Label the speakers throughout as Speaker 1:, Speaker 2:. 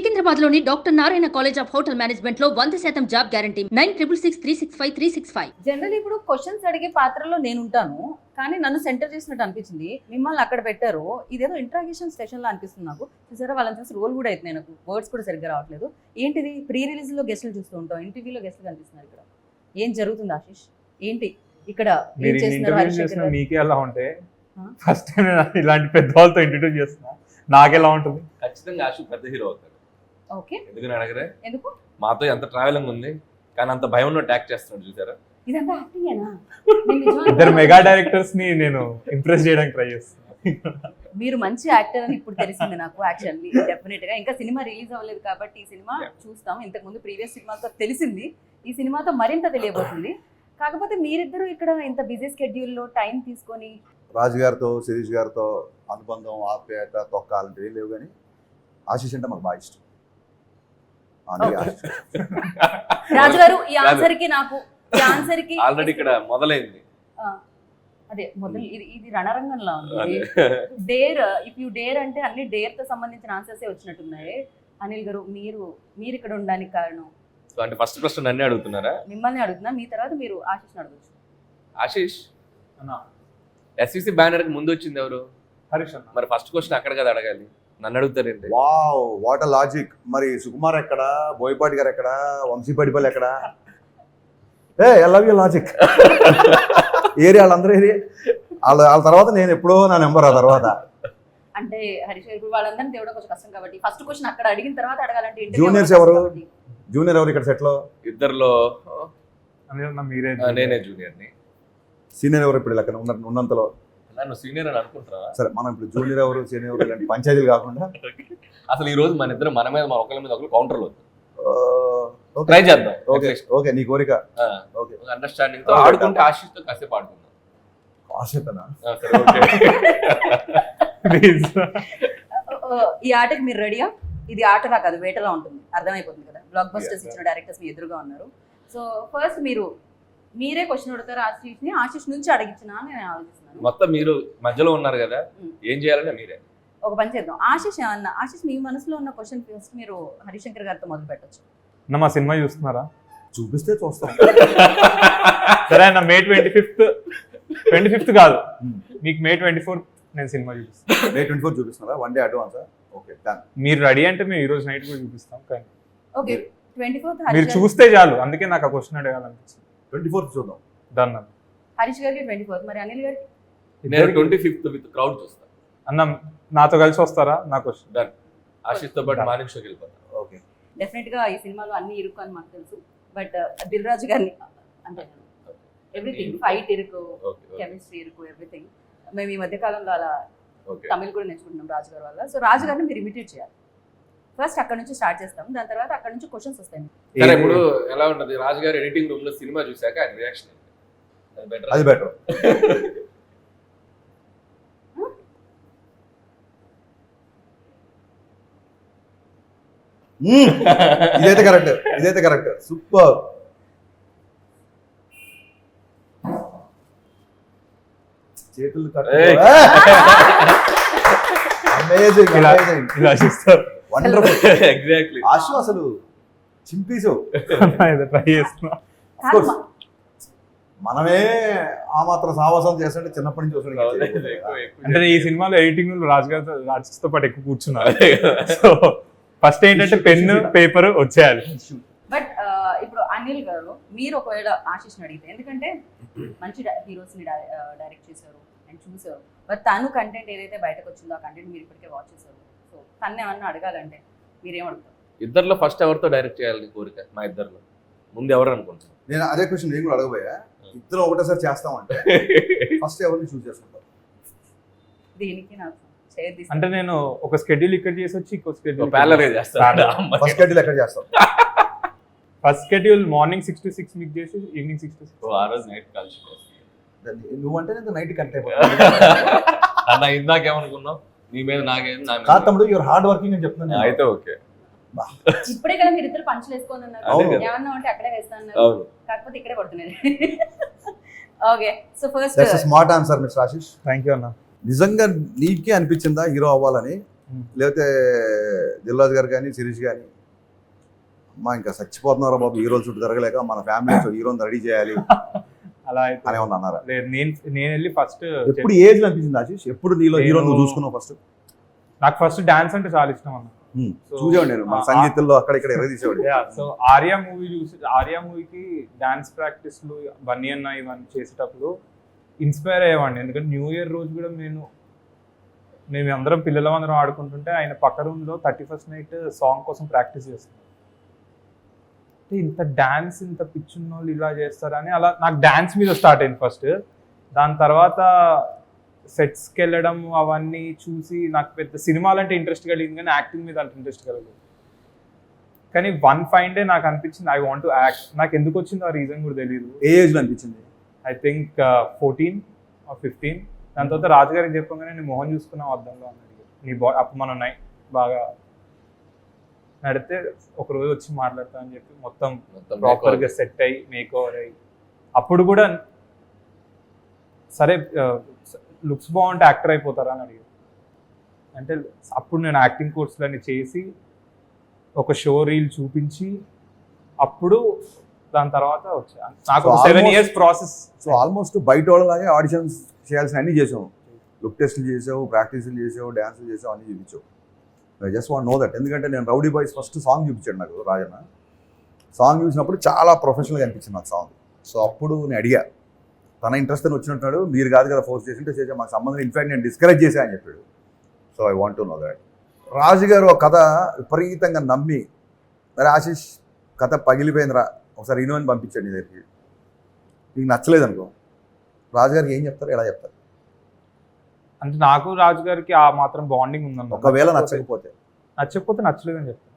Speaker 1: సికింద్రాబాద్లోని doctor Narayana college of hotel management లో 100% job guarantee 966365
Speaker 2: general ఇప్పుడు questions అడిగే పాత్రలో నేను ఉంటాను, కానీ నన్ను సెంటర్ చేసినట్టు అనిపించింది. మిమ్మల్ని అక్కడ పెట్టారు, ఇదేదో ఇంట్రాగేషన్ సెషన్ లా అనిపిస్తుంది నాకు. చూసారా, వాళ్ళని చూసి రోల్ కూడా అవుతున్నాయి, నాకు వర్డ్స్ కూడా సరిగ్గా రావట్లేదు. ఏంటిది, ప్రీ రిలీజ్ లో గెస్టులు చూస్తూ ఉంటాం, ఇంటర్వ్యూలో గెస్టులు కనిపిస్తున్నారు. ఇక్కడ ఏం జరుగుతుంది ఆశీష్? ఏంటి ఇక్కడ ఏం చేస్తున్నారు? హరిశంకర్ గారు
Speaker 3: మీకే ఎలా ఉంటే ఫస్ట్ టైం ఇలాంటి పెద్ద వాళ్ళతో ఇంట్రడ్యూస్ చేస్తున్నా, నాకెలా ఉంటుంది?
Speaker 4: ఖచ్చితంగా ఆశు పెద్ద హీరో అవుతాడు.
Speaker 2: ఓకే,
Speaker 4: ఎందుకని అడగరే?
Speaker 2: ఎందుకు?
Speaker 4: మాతో ఎంత ట్రావెలింగ్ ఉంది, కానీ అంత భయం ఉన్న ట్యాక్ చేస్తున్నాడు చూసారా.
Speaker 2: ఇదంతా యాక్టింగేనా?
Speaker 3: ఇద్దరు మెగా డైరెక్టర్స్ ని నేను ఇంప్రెస్ చేయడానికి ట్రై చేస్తున్నా.
Speaker 2: మీరు మంచి యాక్టర్ అని ఇప్పుడు తెలిసింది నాకు. యాక్చువల్లీ డెఫినెట్ గా ఇంకా సినిమా రిలీజ్ అవ్వలేదు కాబట్టి ఈ సినిమా చూస్తాం. ఇంతకు ముందు ప్రీవియస్ సినిమాతో తెలిసింది, ఈ సినిమాతో మరింత తెలియబోతుంది. కాకపోతే మీరిద్దరూ ఇక్కడ ఇంత బిజీ స్కెడ్యూల్లో టైం తీసుకొని
Speaker 5: రాజు గారితో శిరీష్ గారితో అనుబంధం, ఆప్యాయత, తొక్కాలంటే ఏం లేవు, కానీ ఆశీష్ అంటే మాకు బాగా ఇష్టం. అందుకే ఆశీష్.
Speaker 2: రాజు గారు ఈ ఆన్సర్ కి నాకు ఈ ఆన్సర్ కి
Speaker 4: ఆల్రెడీ ఇక్కడ మొదలైంది.
Speaker 2: అదే మొదలు, ఇది రణరంగంలా ఉంది. డేర్, ఇఫ్ యూ డేర్ అంటే అన్ని డేర్ తో సంబంధించిన ఆన్సర్సే వచ్చినట్టున్నాయి. అనిల్ గారు, మీరు ఇక్కడ ఉండడానికి కారణం?
Speaker 4: సో అంటే ఫస్ట్ ప్రశ్న నన్నే అడుగుతున్నారా?
Speaker 2: మిమ్మల్ని అడుగుతున్నా, మీ తర్వాత మీరు ఆశీష్ అడగచ్చు.
Speaker 4: ఆశీష్, ఎస్విసి బ్యానర్ కి ముందు వచ్చింది ఎవరు?
Speaker 3: హరీష్ అన్న.
Speaker 4: మరి ఫస్ట్ క్వశ్చన్ అక్కడ కదా అడగాలి, నన్ను అడుగుతారేంటి?
Speaker 5: Wow, what a logic. మరి సుకుమార్ ఎక్కడ, బోయపాటి గారు ఎక్కడ, వంశీపడిపల్లి ఎక్కడ? I love you logic. Area వాళ్ళందరూ ఏరియా వాళ్ళ తర్వాత నేను ఎప్పుడో నా నెంబర్. ఆ తర్వాత
Speaker 2: అంటే హరీష్ గారు ఇప్పుడు వాళ్ళందరినీ తేవడం కొంచెం కష్టం కాబట్టి ఫస్ట్ క్వశ్చన్ అక్కడ అడిగిన తర్వాత అడగాలంటే
Speaker 5: జూనియర్స్ ఎవరు? జూనియర్ ఎవరు ఇక్కడ సెట్లో?
Speaker 4: ఇద్దరులో
Speaker 3: మీరే.
Speaker 4: నేనే జూనియర్ ని.
Speaker 5: సీనియర్ ఎవరు ఇప్పుడు లెక్కన ఉన్నంతలో?
Speaker 4: నన్ను సీనియర్ అని అనుకుంటున్నావా?
Speaker 5: సరే, మనం ఇప్పుడు జూనియర్ ఎవరు, సీనియర్ ఎవరు ఇలాంటి పంచాయతీలు కాకుండా
Speaker 4: అసలు ఈ రోజు మన ఇద్దరు మన మీద ఒకరి మీద ఒకరు కౌంటర్లు ట్రై చేద్దాం.
Speaker 5: ఓకే ఓకే, నీ కోరిక. ఓకే,
Speaker 4: అండర్స్టాండింగ్ తో ఆడుకుంటే ఆశిస్తూ కాసేపు ఆడుకుందాం.
Speaker 5: ఆశతనా?
Speaker 4: సరే, ఓకే.
Speaker 2: ఈ ఆటకి మీరు రెడీయా? ఇది ఆటలా కాదు, వేటలా ఉంటుంది, అర్థమైపోతుంది కదా. బ్లాక్ బస్టర్స్ ఇచ్చిన డైరెక్టర్స్ మీ ఎదురుగా ఉన్నారు. సో ఫస్ట్ మీరే క్వశ్చన్ అడుగుతారు ఆశీష్ని, ఆశీష్ నుంచి అడిగించినా అని నేను ఆలోచిస్తున్నాను.
Speaker 4: మొత్తం మీరు మధ్యలో ఉన్నారు కదా, ఏం చేయాలంటే మీరే
Speaker 2: ఒక పని చేద్దాం. ఆశీష్ మీ మనసులో ఉన్న క్వశ్చన్ ఫస్ట్ మీరు హరిశంకర్ గారితో మొదలు పెట్టచ్చు.
Speaker 3: మా సినిమా చూస్తున్నారా?
Speaker 5: చూపిస్తే చూస్తాం.
Speaker 3: సరే అన్న, May 25th కాదు, మీకు May 24th నేను సినిమా చూపిస్తాను.
Speaker 5: May 24 చూపిస్తున్నారా? 1 day advance? Okay, done.
Speaker 3: మీరు రెడీ అంటే మేము ఈ రోజు నైట్ కూడా చూపిస్తాం. కానీ
Speaker 2: ఓకే, 24th
Speaker 3: మీరు చూస్తే చాలు, అందుకే నాకు ఆ క్వశ్చన్ అడగాలనిపిస్తుంది.
Speaker 5: 24 చూద్దాం.
Speaker 3: డన్ అన్న.
Speaker 2: హరీష్ గారికి 24th, మరి అనిల్ గారికి?
Speaker 4: నేను 25th విత్ క్రౌడ్ చూస్తాను.
Speaker 3: అన్న నాతో కలిసి వస్తారా? నా క్వశ్చన్.
Speaker 4: డన్. ఆశిష్ తో పాటు మార్నింగ్ షోకి వెళ్ళిపోతాను.
Speaker 5: ఓకే,
Speaker 2: డెఫినెట్ గా ఈ సినిమాలో అన్ని ఇరుకు అని మాకు తెలుసు, బట్ దిల్ రాజు గారిని అంటే ఎవ్రీథింగ్, ఫైట్ ఇరుకు, కెమిస్ట్రీ ఇరుకు, ఎవ్రీథింగ్. మేము ఈ మధ్య కాలంలో అలా తమిళ్ కూడా నేర్చుకుంటున్నాం రాజు గారి వల్ల. సో రాజు గారిని మీరు ఇమిటేట్ చేయాలి. ఫస్ట్ అక్కడ నుంచి స్టార్ట్ చేస్తాం, దాని తర్వాత అక్కడ నుంచి క్వశ్చన్స్ వస్తాయి.
Speaker 4: సరే, ఇప్పుడు ఎలా ఉంటది రాజు గారు ఎడిటింగ్ రూమ్ లో సినిమా చూసాక ఆయన రియాక్షన్?
Speaker 5: అది బెటర్. ఇదైతే కరెక్ట్. సూపర్. చేతులు వండర్ఫుల్.
Speaker 4: ఎగ్జాక్ట్లీ.
Speaker 5: ఆశు అసలు చింపేసావు.
Speaker 3: ట్రై చేస్తున్నా.
Speaker 5: మనమే ఆ మాత్రం సావాసం చేస్తుంటే చిన్నప్పటి నుంచి వస్తుంది.
Speaker 3: అంటే ఈ సినిమాలో ఎడిటింగ్ రాజుతో పాటు ఎక్కువ కూర్చున్నారు. సో ఫస్ట్ ఏంటంటే పెన్ను పేపర్ వచ్చేయాలి.
Speaker 2: బట్ ఇప్పుడు అనిల్ గారు, మీరు ఒకవేళ ఆశీష్ని అడిగితే, ఎందుకంటే మంచి హీరోస్ ని డైరెక్ట్ చేశారు అండ్ చూసారు, బట్ తను కంటెంట్ ఏదైతే బయటకు వచ్చిందో ఆ కంటెంట్ మీరు ఇప్పటికే వాచ్ చేశారు. సో తను ఏమన్నా అడగాలంటే మీరేం అడుగుతారు?
Speaker 4: ఇద్దరులో ఫస్ట్ ఎవరితో డైరెక్ట్ చేయాలని కోరిక? మా ఇద్దరులో ముందు ఎవరు అనుకుంటున్నారు?
Speaker 5: నేను అదే క్వశ్చన్ నేను కూడా అడగబోయా. ఇద్దరు ఒకటేసారి చేస్తామంటే ఫస్ట్ ఎవరిని చూస్ చేసుకుంటారు?
Speaker 2: దీనికి నాకు
Speaker 3: అంటే నేను ఒక స్కెడ్యూల్ ఇక్కడ చేసి వచ్చి ఇంకో స్కెడ్యూల్
Speaker 5: ఫస్ట్ షెడ్యూల్ ఎక్కడ చేస్తాం?
Speaker 3: ఫస్ట్ షెడ్యూల్ మార్నింగ్ 6 to 6 మీకు చేసి ఈవినింగ్ 6 to 6.
Speaker 4: ఆ రోజు నైట్ కలిసి
Speaker 5: నువ్వంటే నేను నైట్ కనెక్ట్ అయిపోతాను.
Speaker 4: అన్న ఇందాకేమనుకున్నావు? నీ మీద నాకేం
Speaker 5: కాదు తమ్ముడు, యువర్ హార్డ్ వర్కింగ్ అని చెప్తున్నాను.
Speaker 4: అయితే ఓకే.
Speaker 2: ఇప్పుడే కదా మీరు ఇద్దరు పంచులు వేసుకొని ఉన్నారు, ఏమన్నా ఉంటే అక్కడే వేస్తాను, కాకపోతే ఇక్కడే పడుతున్నారు. Okay, so first
Speaker 5: smart answer mister Ashish.
Speaker 3: Thank you అన్న.
Speaker 5: నిజంగా నీకే అనిపించిందా హీరో అవ్వాలని? లేకపోతే దిల్రాజు గారు కానీ శిరీష్ కానీ అమ్మా ఇంకా చచ్చిపోతున్నారా బాబు హీరోలు చుట్టూ తిరగలేక మన ఫ్యామిలీ హీరోని రెడీ చేయాలి
Speaker 3: అలా అయితే
Speaker 5: అని ఏమన్నా అన్నారా?
Speaker 3: లేదు, నేను వెళ్ళి ఫస్ట్
Speaker 5: ఎప్పుడు ఏజ్ అనిపించింది ఆశీష్? ఎప్పుడు నీలో హీరో నువ్వు చూసుకున్నావు ఫస్ట్?
Speaker 3: నాకు ఫస్ట్ డాన్స్ అంటే చాలా ఇష్టం అన్న.
Speaker 5: చూసేవాడు నేను మన సంగీతంలో అక్కడ ఇక్కడ ఎరదీసేవాడు.
Speaker 3: సో ఆర్యా మూవీ చూసి ఆర్యా మూవీకి డాన్స్ ప్రాక్టీస్లు బన్నీ అన్న ఇవన్నీ చేసేటప్పుడు ఇన్స్పైర్ అయ్యేవాడిని. ఎందుకంటే న్యూ ఇయర్ రోజు కూడా మేము అందరం పిల్లలం అందరం ఆడుకుంటుంటే ఆయన పక్క రూమ్లో 31st నైట్ సాంగ్ కోసం ప్రాక్టీస్ చేస్తున్నాం. ఇంత డాన్స్ ఇంత పిచ్చున్న వాళ్ళు ఇలా చేస్తారని అలా నాకు డాన్స్ మీద స్టార్ట్ అయింది ఫస్ట్. దాని తర్వాత సెట్స్కి వెళ్ళడం అవన్నీ చూసి నాకు పెద్ద సినిమాలంటే ఇంట్రెస్ట్ కలిగింది కానీ యాక్టింగ్ మీద అంత ఇంట్రెస్ట్ కలగలేదు. కానీ వన్ ఫైన్ డే నాకు అనిపించింది ఐ వాంట్ టు యాక్ట్. నాకు ఎందుకు వచ్చిందో ఆ రీజన్ కూడా తెలియదు.
Speaker 5: ఏ ఏజ్లో అనిపించింది?
Speaker 3: I think 14 or 15. దాని తర్వాత రాజుగారికి చెప్పగానే నేను మొహం చూసుకున్నా అద్దంలో అన్నాడు నీ అప్పుడు మనం బాగా నడితే ఒక రోజు వచ్చి మాట్లాడతా అని చెప్పి మొత్తం ప్రాపర్గా సెట్ అయ్యి మేక్ ఓవర్ అయ్యి అప్పుడు కూడా సరే లుక్స్ బాగుంటే యాక్టర్ అయిపోతారా అని అడిగారు. అంటే అప్పుడు నేను యాక్టింగ్ కోర్సులన్నీ చేసి ఒక షో రీల్ చూపించి అప్పుడు దాని తర్వాత వచ్చాను. నాకు 7 years ప్రాసెస్.
Speaker 5: సో ఆల్మోస్ట్ బయట వాళ్ళలాగే ఆడిషన్స్ చేయాల్సిన అన్నీ చేసావు. లుక్ టెస్ట్లు చేసావు, ప్రాక్టీస్లు చేసావు, డ్యాన్సులు చేసావు, అన్నీ చూపించావు. I just want know that. ఎందుకంటే నేను రౌడీ బాయ్స్ ఫస్ట్ సాంగ్ చూపించాడు నాకు రాజన్న. సాంగ్ చూసినప్పుడు చాలా ప్రొఫెషనల్గా అనిపించింది నాకు సాంగ్. సో అప్పుడు నేను అడిగా, తన ఇంట్రెస్ట్ అని వచ్చినట్టు మీరు కాదు కదా ఫోర్స్ చేసింటే చేసే మాకు సంబంధం, ఇన్ఫాక్ట్ నేను డిస్కరేజ్ చేశా అని చెప్పాడు. So I want to know that. Raju garu ఒక కథ విపరీతంగా నమ్మి మరి ఆశీష్ కథ పగిలిపోయిందిరా ఒకసారి ఇనోని పంపించాడు నీ దగ్గరికి, నీకు నచ్చలేదు అనుకో, రాజుగారికి ఏం చెప్తారు, ఎలా చెప్తారు?
Speaker 3: అంటే నాకు రాజుగారికి ఆ మాత్రం బాండింగ్ ఉందన్న.
Speaker 5: ఒకవేళ నచ్చకపోతే
Speaker 3: నచ్చలేదు అని చెప్తాను.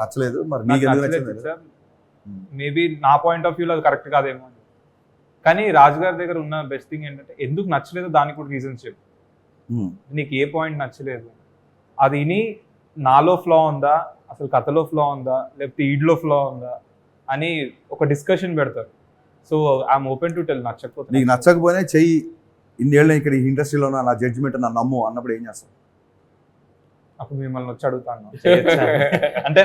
Speaker 5: నచ్చలేదు మరి నీకు ఎందుకు నచ్చలేదు?
Speaker 3: మేబీ నా పాయింట్ ఆఫ్ వ్యూలో అది కరెక్ట్ కాదేమో అని. కానీ రాజుగారి దగ్గర ఉన్న బెస్ట్ థింగ్ ఏంటంటే ఎందుకు నచ్చలేదు దానికి కూడా రీజన్స్ చెప్పు. నీకు ఏ పాయింట్ నచ్చలేదు అది విని నాలో ఫ్లా ఉందా, అసలు కథలో ఫ్లా ఉందా, లేకపోతే ఈడ్లో ఫ్లా ఉందా అని ఒక డిస్కషన్ పెడతారు. So I'm open to tell. నచ్చకపోతే
Speaker 5: నీకు నచ్చకపోయినా చెయ్యి, ఇన్నేళ్ళ ఇక్కడ ఈ ఇండస్ట్రీలో నా జడ్జిమెంట్ నా నమ్ము అన్నప్పుడు ఏం చేస్తావు?
Speaker 3: అప్పుడు మిమ్మల్ని వచ్చి అడుగుతాను అంటే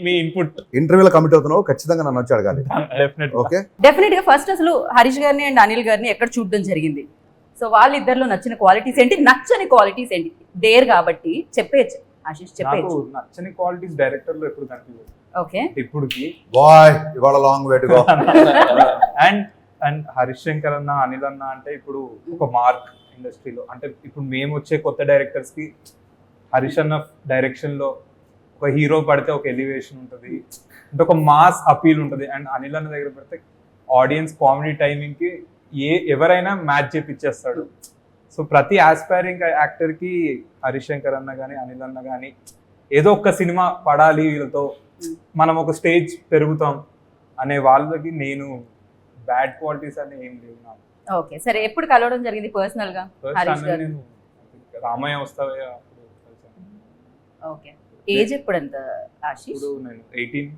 Speaker 3: మీ ఇన్పుట్.
Speaker 5: ఇంటర్వ్యూలో కమిట్ అవుతున్నావు, ఖచ్చితంగా నన్ను వచ్చి అడగాలి. ఓకే,
Speaker 2: డెఫినెట్ గా ఫస్ట్ అసలు హరీష్ గారిని అండ్ అనిల్ గారిని ఎక్కడ చూడడం జరిగింది? సో వాళ్ళిద్దరిలో నచ్చిన క్వాలిటీస్ ఏంటి, నచ్చని క్వాలిటీస్ ఏంటి? డేర్ కాబట్టి చెప్పేయచ్చు ఆశీష్, చెప్పేయచ్చు.
Speaker 3: నచ్చని క్వాలిటీస్ డైరెక్టర్ లో ఎప్పుడు కనిపించదు.
Speaker 2: ఓకే,
Speaker 3: ఇప్పుడుకి
Speaker 5: బాయ్ ఇవాళ long way to go.
Speaker 3: And Harish Shankar అన్న, అనిల్ అన్న అంటే ఇప్పుడు ఒక మార్క్ ఇండస్ట్రీలో. అంటే ఇప్పుడు మేము వచ్చే కొత్త డైరెక్టర్స్ కి హరీష్ అన్న డైరెక్షన్ లో ఒక హీరో పడితే ఒక ఎలివేషన్ ఉంటుంది, అంటే ఒక మాస్ అపీల్ ఉంటుంది. అండ్ అనిల్ అన్న దగ్గర పడితే ఆడియన్స్ కామెడీ టైమింగ్ కి ఎవరైనా మ్యాచ్ చేపిచ్చేస్తాడు. సో ప్రతి ఆస్పైరింగ్ యాక్టర్ కి హరీష్ శంకర్ అన్న కానీ అనిల్ అన్న కానీ ఏదో ఒక సినిమా పడాలి వీళ్ళతో, మనం ఒక స్టేజ్ పెరుగుతాం అనే వాళ్ళకి నేను బ్యాడ్ క్వాలిటీస్ అని ఏం లేవు నాకు.
Speaker 2: ఓకే, సరే ఎప్పుడు కలవడం జరిగింది పర్సనల్ గా హరీష్ గారు?
Speaker 3: నేను రామయ్య వస్తావే అప్పుడు కలిసాను.
Speaker 2: ఓకే, ఏజ్ ఎప్పుడు ఎంత ఆశీష్?
Speaker 3: ఇప్పుడు నేను 18.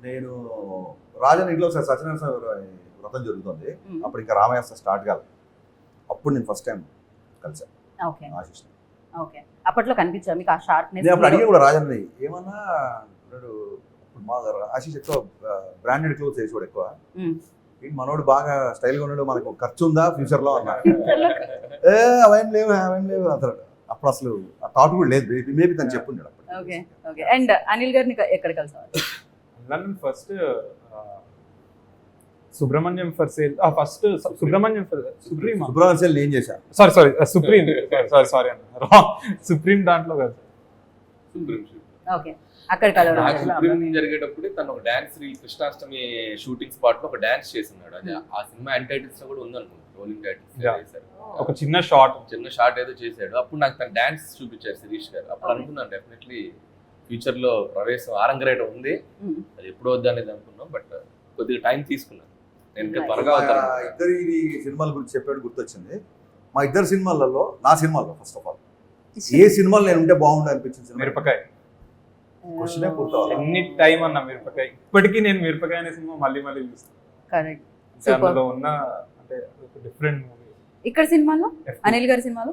Speaker 5: నేను రాజన్ ఇంట్లో సత్యనారాయణ స్వామి వ్రతం జరుగుతుంది, అప్పుడు ఇంకా రామయ్య స్టార్ట్ కాదు. అప్పుడు నేను ఫస్ట్ టైం కలిసాను.
Speaker 2: ఓకే,
Speaker 5: ఆశీష్.
Speaker 2: ఓకే, అప్పట్లో కనిపించా మీకు ఆ షార్ప్నెస్?
Speaker 5: నేను అప్పుడు అడిగి కూడా రాజన్ని ఏమన్నా మా ఆశీష్ ఎక్కువ బ్రాండెడ్ క్లోత్స్ వేసేవాడు ఎక్కువ, మనోడు బాగా స్టైల్గా ఉన్నాడు, మనకు ఖర్చు ఉందా ఫ్యూచర్ లో అన్నా. అవేం లేవు అసలు అప్పుడు అసలు ఆ థాట్ కూడా లేదు, మేబీ తను చెప్పున్నాడు.
Speaker 2: Okay, okay. అండ్ అనిల్ గారిని ఎక్కడ కలిసారు?
Speaker 3: First Subrahmanyam for sale. First Subrahmanyam
Speaker 5: sale నేను చేశాను.
Speaker 3: సారీ సుప్రీం సుప్రీం దాంట్లో కదా.
Speaker 2: ఓకే, అక్కడ కలవడం
Speaker 4: జరిగేటప్పుడు తను ఒక డాన్స్ కృష్ణాష్టమి షూటింగ్ స్పాట్ లో ఒక డాన్స్ చేస్తున్నాడు. అది ఆ సినిమా ఎండ్ టైటిల్స్ లో కూడా ఉందనుకుంటా, రోలింగ్ టైటిల్స్.
Speaker 3: ఒక చిన్న షార్ట్
Speaker 4: ఏదో చేశాడు. అప్పుడు నాకు తన డాన్స్ చూపించారు శిరీష్ గారు. అప్పుడు అనుకున్నాను డెఫినెట్లీ ఫ్యూచర్ లో ప్రవేశం ఆరంగరేట ఉంది, అది ఎప్పుడు వద్దు అనేది అనుకున్నాం. బట్ కొద్దిగా టైం తీసుకున్నాను. నేను త్వరగా
Speaker 5: ఇద్దరు సినిమాల గురించి చెప్పాడు గుర్తొచ్చింది. మా ఇద్దరు సినిమాలలో, నా సినిమాలో ఫస్ట్ ఆఫ్ ఆల్ ఏ సినిమాలు నేను ఉంటే బాగుండు అనిపించింది
Speaker 3: మిరపకాయ.
Speaker 5: క్వశ్చనే పూర్తవాలి.
Speaker 3: ఎన్ని టైం అన్న మిరపకాయ. ఇప్పటికీ నేను మిరపకాయ అనే సినిమా మళ్ళీ చూస్తాను.
Speaker 2: కరెక్ట్.
Speaker 3: అందులో ఉన్న అంటే డిఫరెంట్ మూవీ.
Speaker 2: ఇక్కడ సినిమాలో అనిల్ గారి సినిమాలో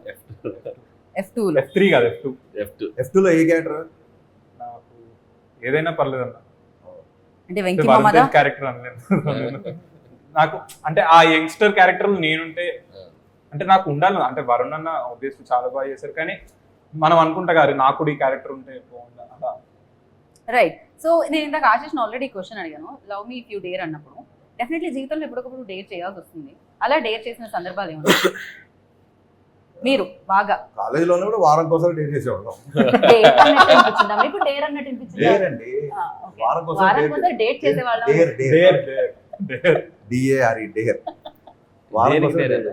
Speaker 2: F2లో
Speaker 3: F3 కాదు F2.
Speaker 4: F2
Speaker 5: F2లో ఏ క్యారెక్టర్?
Speaker 3: నాకు ఏదైనా పర్లేదు అన్న.
Speaker 2: అంటే వెంకీ మామదా
Speaker 3: క్యారెక్టర్ అనలేదు నాకు. అంటే ఆ యంగ్స్టర్ క్యారెక్టర్ నేనుంటే అంటే నాకు ఉండాలి. అంటే వరుణ్ అన్న ఆబ్వియస్లీ చాలా బాగా చేశారు, కానీ మనం అనుకుంటా గారు నాకు కూడా ఈ క్యారెక్టర్ ఉంటే బాగుందా అలా.
Speaker 2: రైట్. సో నేను ఇందాక ఆశిష్ని ఆల్రెడీ క్వశ్చన్ అడిగాను, love me if you dare అన్నప్పుడు. డెఫినెట్లీ జీవితంలో ఎప్పటికప్పుడు డేర్ చేయాల్సి వస్తుంది. అలా డేర్ చేసిన సందర్భాలు ఏమన్నా మీరు బాగా?
Speaker 5: కాలేజీలోనే కూడా వారం కోసం డేట్ చేసేవాళ్ళం.
Speaker 2: డేర్ అన్నట్టు అనిపించిందా మీకు? డేర్ అన్నట్టు అనిపించిందా?
Speaker 5: డేర్ అండి, వారం కోసం
Speaker 2: డేట్ చేసేవాళ్ళం.
Speaker 5: Dare
Speaker 3: dare dare
Speaker 5: D A R E dare. వారం కోసం date.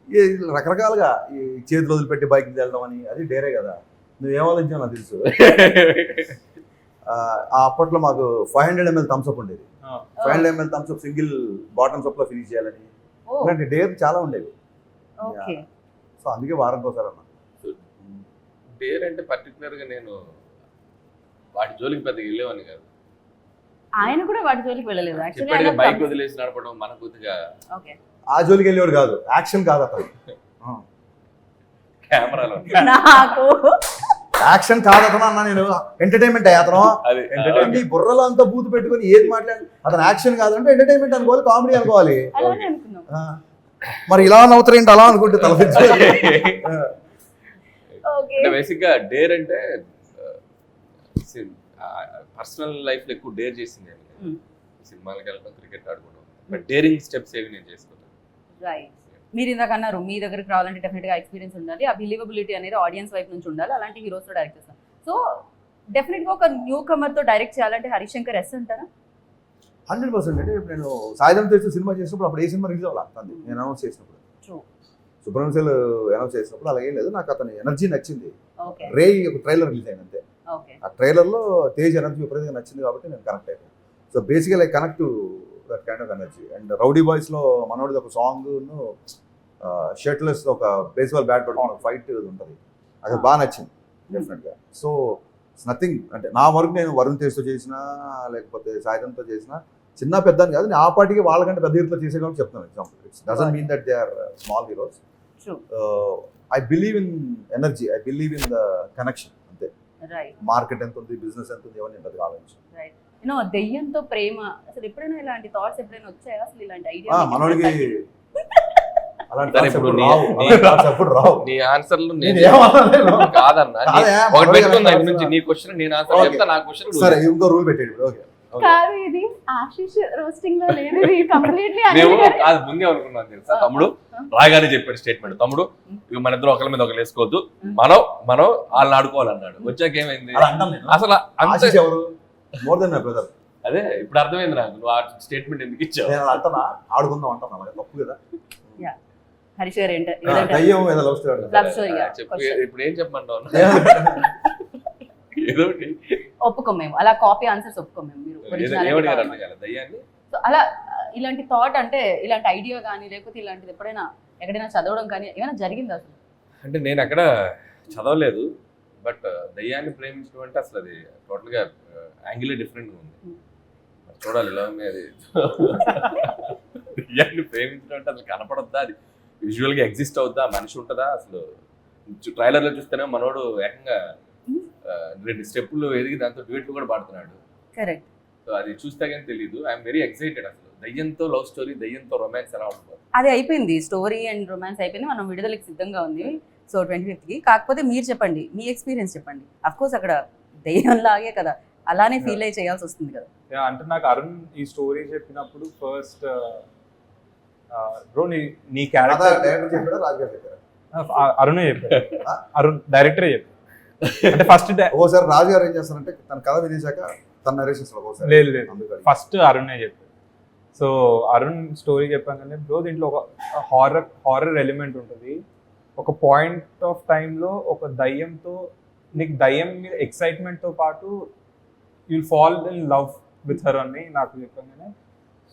Speaker 5: ఈ రకరకాలుగా ఈ చేతులు వదిలిపెట్టి బైక్ వెళ్ళడం అని, అది డేరే కదా. నువ్వేం ఆలోచించావు నాకు తెలుసు. ఆ అప్పట్లో మాకు 500 ml థమ్స్అప్ ఉండేది. 500 ml Thums Up single bottoms up లో ఫినిష్ చేయాలని, ఇలాంటి డేర్ చాలా ఉండేవి.
Speaker 2: ఓకే.
Speaker 5: సో అందుకే వారం కోసం అన్న.
Speaker 4: డేర్ అంటే పర్టికులర్ గా నేను వాటి జోలికి పెద్దగా వెళ్ళేవాడిని కాదు.
Speaker 2: ఆయన కూడా వాటి జోలికి వెళ్ళలేదు
Speaker 4: ఇప్పటికే బైక్ వదిలేసి నడపడం మన కొద్దిగా
Speaker 2: ఓకే.
Speaker 5: ఆ జోలికి వెళ్ళేవాడు కాదు, యాక్షన్ కాదు అతను.
Speaker 4: కెమెరాలో
Speaker 2: నాకు
Speaker 5: యాక్షన్ కాదు అతను అన్న, నేను ఎంటర్టైన్మెంట్ అతను.
Speaker 4: అది
Speaker 5: ఈ బుర్రలో అంతా బూతు పెట్టుకుని ఏది మాట్లాడి అతను యాక్షన్ కాదంటే ఎంటర్టైన్మెంట్ అనుకోవాలి, కామెడీ అనుకోవాలి.
Speaker 2: అలానే అనుకున్నాం.
Speaker 5: మరి ఇలా నవ్వుతారేంటి అలా అనుకుంటే తలపించి.
Speaker 2: ఓకే.
Speaker 4: అంటే బేసిక్ గా డేర్ అంటే పర్సనల్ లైఫ్ లో ఎక్కువ డేర్ చేసింది నేను. సినిమాలకు వెళ్ళడం, క్రికెట్ ఆడుకోవడం, బట్ డేరింగ్ స్టెప్స్ ఏవి నేను చేసుకుంటాను.
Speaker 2: రైట్. మీరు ఇందాక అన్నారు మీ దగ్గరికి రావాలంటే డెఫినెట్ గా ఎక్స్పీరియన్స్ ఉండాలి, ఆ బిలీవబిలిటీ అనేది ఆడియన్స్ వైపు నుంచి ఉండాలి, అలాంటి హీరోస్ తో డైరెక్ట్ చేస్తాం. సో డెఫినెట్ గా ఒక న్యూ కమర్ తో డైరెక్ట్ చేయాలంటే హరిశంకర్ ఎస్ అంటారా?
Speaker 5: 100%. అంటే ఇప్పుడు నేను సాయంత్రం చేసిన సినిమా చేసినప్పుడు అప్పుడు ఏ సినిమా రిలీజ్ అవ్వాలి నేను అనౌన్స్ చేసినప్పుడు, సుబ్రహ్మణ్యం అనౌన్స్ చేసినప్పుడు అలాగే లేదు. నాకు అతని ఎనర్జీ నచ్చింది.
Speaker 2: ఓకే.
Speaker 5: రే ఒక ట్రైలర్ రిలీజ్ అయింది అంతే.
Speaker 2: ఓకే.
Speaker 5: ఆ ట్రైలర్లో తేజ్ ఎనర్జీ విపరీతంగా నచ్చింది కాబట్టి నేను కనెక్ట్ అయిపోయాను. So basically I connect to that kind of energy. And rowdy బాయ్స్లో మనోడిది ఒక సాంగ్, షర్ట్లెస్ ఒక బేస్బాల్ బ్యాట్ పట్టుకున్న ఫైట్ ఉంటుంది, అది బాగా నచ్చింది డెఫినెట్గా. So it's nothing. అంటే నా వరకు నేను వరుణ్ తేజ్తో చేసినా లేకపోతే సాయిధంతో చేసినా చిన్న పెద్ద అని కాదు, నేను ఆ పార్టీకి వాళ్ళకంటే పెద్ద హీరోతో చేసే కాబట్టి చెప్తాను. Example it's doesn't mean that they are small heroes. I believe in energy, I believe in the connection అంతే.
Speaker 2: రైట్.
Speaker 5: మార్కెట్ ఎంత ఉంది, బిజినెస్ ఎంత ఉంది, ఎవరిని ఉంటుంది ఆలోచించి.
Speaker 2: రైట్. యూనో దెయ్యంతో ప్రేమ, అసలు ఎప్పుడైనా ఇలాంటి థాట్స్ ఎప్పుడైనా వచ్చాయా? అసలు ఇలాంటి ఐడియా
Speaker 5: మనోడికి అలాంటి
Speaker 4: సరే,
Speaker 5: thoughts
Speaker 4: ఇప్పుడు
Speaker 5: ఎప్పుడు రావు, అలాంటి thoughts ఎప్పుడు రావు.
Speaker 4: నీ ఆన్సర్లు
Speaker 5: నేను ఏమనలేను.
Speaker 4: కాదన్నా,
Speaker 5: కాదే,
Speaker 4: ఒకటి పెట్టుకుందా
Speaker 5: మనోడికి
Speaker 4: నుంచి నీ క్వశ్చన్ నేను ఆన్సర్
Speaker 5: Okay.
Speaker 4: చెప్తా, నా క్వశ్చన్
Speaker 5: సరే ఇంకో రూల్ పెట్టేది ఇప్పుడు. ఓకే
Speaker 2: కాదు, ఇది ఆశీష్ రోస్టింగ్ లో లేదు, ఇది కంప్లీట్లీ
Speaker 4: మేము కాదు ముందే అనుకున్నాను తెలుసా. తమ్ముడు రాగానే చెప్పాడు స్టేట్మెంట్, తమ్ముడు ఇక మన ఇద్దరు ఒకరి మీద ఒకరు వేసుకోవద్దు, మనం వాళ్ళని ఆడుకోవాలన్నాడు. వచ్చాక ఏమైంది
Speaker 5: అలా అంటాను నేను.
Speaker 4: అసలు అంతే.
Speaker 5: ఆశీష్ ఎవరు? More than my brother.
Speaker 4: అదే ఇప్పుడు అర్థమైంది నాకు, నువ్వు ఆ స్టేట్మెంట్ ఎందుకు ఇచ్చావు.
Speaker 5: నేను అలా అంటానా? ఆడుకుందాం అంటాను, అలాగే తప్పు కదా.
Speaker 2: హరీష్ గారు
Speaker 5: దయ్యం ఏదో love story.
Speaker 2: Love story, yeah.
Speaker 4: చెప్పు, ఇప్పుడు ఏం చెప్పమంటావు? ఏదో ఒకటి
Speaker 2: ఒప్పుకోం మేము, అలా కాపీ ఆన్సర్స్ ఒప్పుకోం మేము. మీరు originality
Speaker 4: ఏమడిగారు
Speaker 2: కావాలి.
Speaker 4: అర్థం కాలేదు దయ్యాన్ని.
Speaker 2: సో అలా ఇలాంటి థాట్ అంటే ఇలాంటి ఐడియా కానీ లేకపోతే ఇలాంటిది ఎప్పుడైనా ఎక్కడైనా చదవడం కానీ ఏమైనా జరిగింది అసలు?
Speaker 4: అంటే నేను అక్కడ చదవలేదు, బట్ దయ్యాన్ని ప్రేమించడం అంటే అసలు అది టోటల్గా యాంగిలే డిఫరెంట్గా ఉంది. చూడాలి ఇలా ఉంది అది. దయ్యాన్ని ప్రేమించడం అంటే అసలు కనపడొద్దా, అది విజువల్గా ఎగ్జిస్ట్ అవుద్దా, మనిషి ఉంటుందా అసలు? ట్రైలర్లో చూస్తేనే మనోడు ఏకంగా 2 స్టెప్పులు ఎదిగి దాంతో డ్యూయెట్లు కూడా పాడుతున్నాడు.
Speaker 2: కరెక్ట్.
Speaker 4: సో అది చూస్తే కానీ తెలియదు. I'm very excited. అసలు దయ్యంతో లవ్ స్టోరీ, దయ్యంతో రొమాన్స్ ఎలా ఉంటుంది?
Speaker 2: అది అయిపోయింది, స్టోరీ అండ్ రొమాన్స్ అయిపోయింది, మనం విడుదలకి సిద్ధంగా ఉంది. సో 25th కాకపోతే మీరు చెప్పండి, మీ ఎక్స్పీరియన్స్ చెప్పండి. అఫ్ కోర్స్ అక్కడ దయ్యం లాగే కదా, అలానే ఫీల్ అయ్యి చేయాల్సి వస్తుంది కదా.
Speaker 3: అంటే నాకు అరుణ్ ఈ స్టోరీ చెప్పినప్పుడు ఫస్ట్ బ్రో నీ క్యారెక్టర్
Speaker 5: డైరెక్టర్ చెప్పాడా, రాజు గారు చెప్పారా?
Speaker 3: అరుణే చెప్పాడు. అరుణ్ డైరెక్టరే చెప్పాడు. అంటే ఫస్ట్
Speaker 5: ఒకసారి రాజు గారు ఏం చేస్తారంటే తన కథ వినేశాక తన నరేషన్స్ ఒకసారి
Speaker 3: లేదు
Speaker 5: అందుకని.
Speaker 3: ఫస్ట్ అరుణే చెప్పాడు. సో అరుణ్ స్టోరీ చెప్పాకనే బ్రో దీంట్లో ఒక హారర్ ఎలిమెంట్ ఉంటుంది. ఒక పాయింట్ ఆఫ్ టైంలో ఒక దయ్యంతో నీకు దయ్యం మీద ఎక్సైట్మెంట్తో పాటు you'll fall in love with her అని నాకు చెప్పగానే,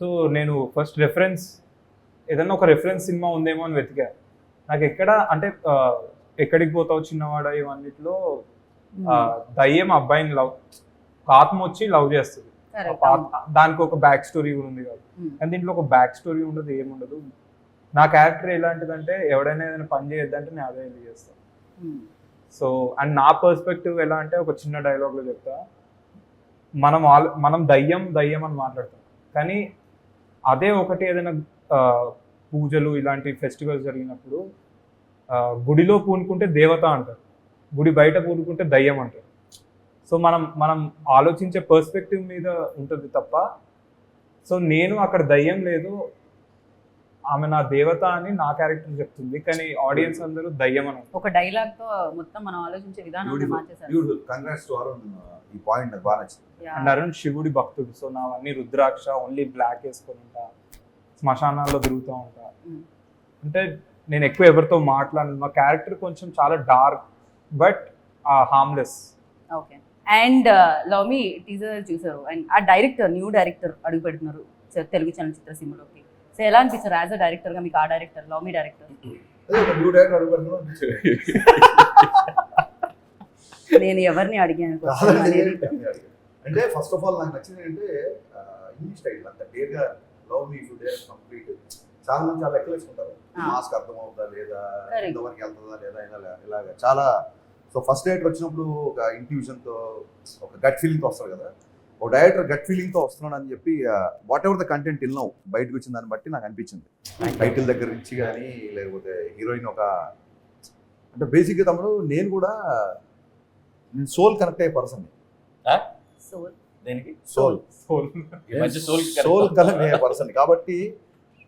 Speaker 3: సో నేను ఫస్ట్ రెఫరెన్స్ ఏదన్నా ఒక రెఫరెన్స్ సినిమా ఉందేమో అని వెతికా. నాకు ఎక్కడ అంటే ఎక్కడికి పోతావు చిన్నవాడా ఇవన్నిట్లో దయ్యం అబ్బాయిని లవ్, ఆత్మ వచ్చి లవ్ చేస్తుంది, దానికి ఒక బ్యాక్ స్టోరీ కూడా ఉంది కదా. కానీ దీంట్లో ఒక బ్యాక్ స్టోరీ ఉండదు, ఏముండదు. నా క్యారెక్టర్ ఎలాంటిదంటే ఎవడైనా ఏదైనా పని చేయొద్దంటే నేను అదే ఎందుకు చేస్తాను. సో అండ్ నా పర్స్పెక్టివ్ ఎలా అంటే ఒక చిన్న డైలాగ్లో చెప్తా, మనం దయ్యం అని మాట్లాడతాం, కానీ అదే ఒకటి ఏదైనా పూజలు ఇలాంటి ఫెస్టివల్స్ జరిగినప్పుడు గుడిలో పూనుకుంటే దేవత అంటారు, గుడి బయట పూనుకుంటే దయ్యం అంటారు. సో మనం ఆలోచించే పర్స్పెక్టివ్ మీద ఉంటుంది తప్ప, సో నేను అక్కడ దయ్యం లేదు, ఆమె నా దేవత అని నా క్యారెక్టర్ చెప్తుంది, కానీ ఆడియన్స్ అందరూ దయ్యం అని.
Speaker 2: ఒక డైలాగ్ తో మొత్తం మనం ఆలోచించే విధానాన్ని మార్చేశారు.
Speaker 5: Beautiful, congrats to Arun. ఈ పాయింట్ నాకు బాగా నచ్చింది.
Speaker 3: అండ్ అరుణ్ శివుడి భక్తుడు, సో నావన్నీ రుద్రాక్ష, ఓన్లీ బ్లాక్ వేసుకొని ఉంటా, శ్మశానాల్లో తిరుగుతూ ఉంటా. అంటే నేను ఎక్కువ ఎవరితో మాట్లాడను, మా క్యారెక్టర్ కొంచెం చాలా dark but harmless.
Speaker 2: Okay. And love me teaser చూసారు, అండ్ ఆ డైరెక్టర్ న్యూ డైరెక్టర్ అడుగు పెడుతున్నారు తెలుగు చలనచిత్ర సీమలోకి. సో ఎలా అనిపిస్తారు యాజ్ అ డైరెక్టర్ గా మీకు ఆ డైరెక్టర్, లవ్ మీ డైరెక్టర్? నేను ఎవరిని అడిగాను
Speaker 5: అంటే ఫస్ట్ ఆఫ్ ఆల్ నాకు నచ్చింది అంటే ఈ స్టైల్ అంత డేర్గా love me to dare complete. చాలా మంది చాలా లెక్కలు వేసుకుంటారు, మాస్క్ అర్థం అవుతుందా లేదా, ఎంతవరకు వెళ్తుందా లేదా, ఇలాగా చాలా. సో ఫస్ట్ డైరెక్టర్ వచ్చినప్పుడు ఒక ఇంట్యూషన్తో, ఒక గట్ ఫీలింగ్తో వస్తారు కదా. ఒక డైరెక్టర్ గట్ ఫీలింగ్తో వస్తున్నాడు అని చెప్పి whatever the content till now బయటకు వచ్చిన దాన్ని బట్టి నాకు అనిపించింది. టైటిల్ దగ్గర నుంచి కానీ, లేకపోతే హీరోయిన్ ఒక అంటే బేసిక్గా తమ్ముడు నేను కూడా సోల్ కనెక్ట్ అయ్యే పర్సన్.
Speaker 2: సోల్
Speaker 4: దేనికి?
Speaker 5: సోల్ కనెక్ట్ అయ్యే పర్సన్ కాబట్టి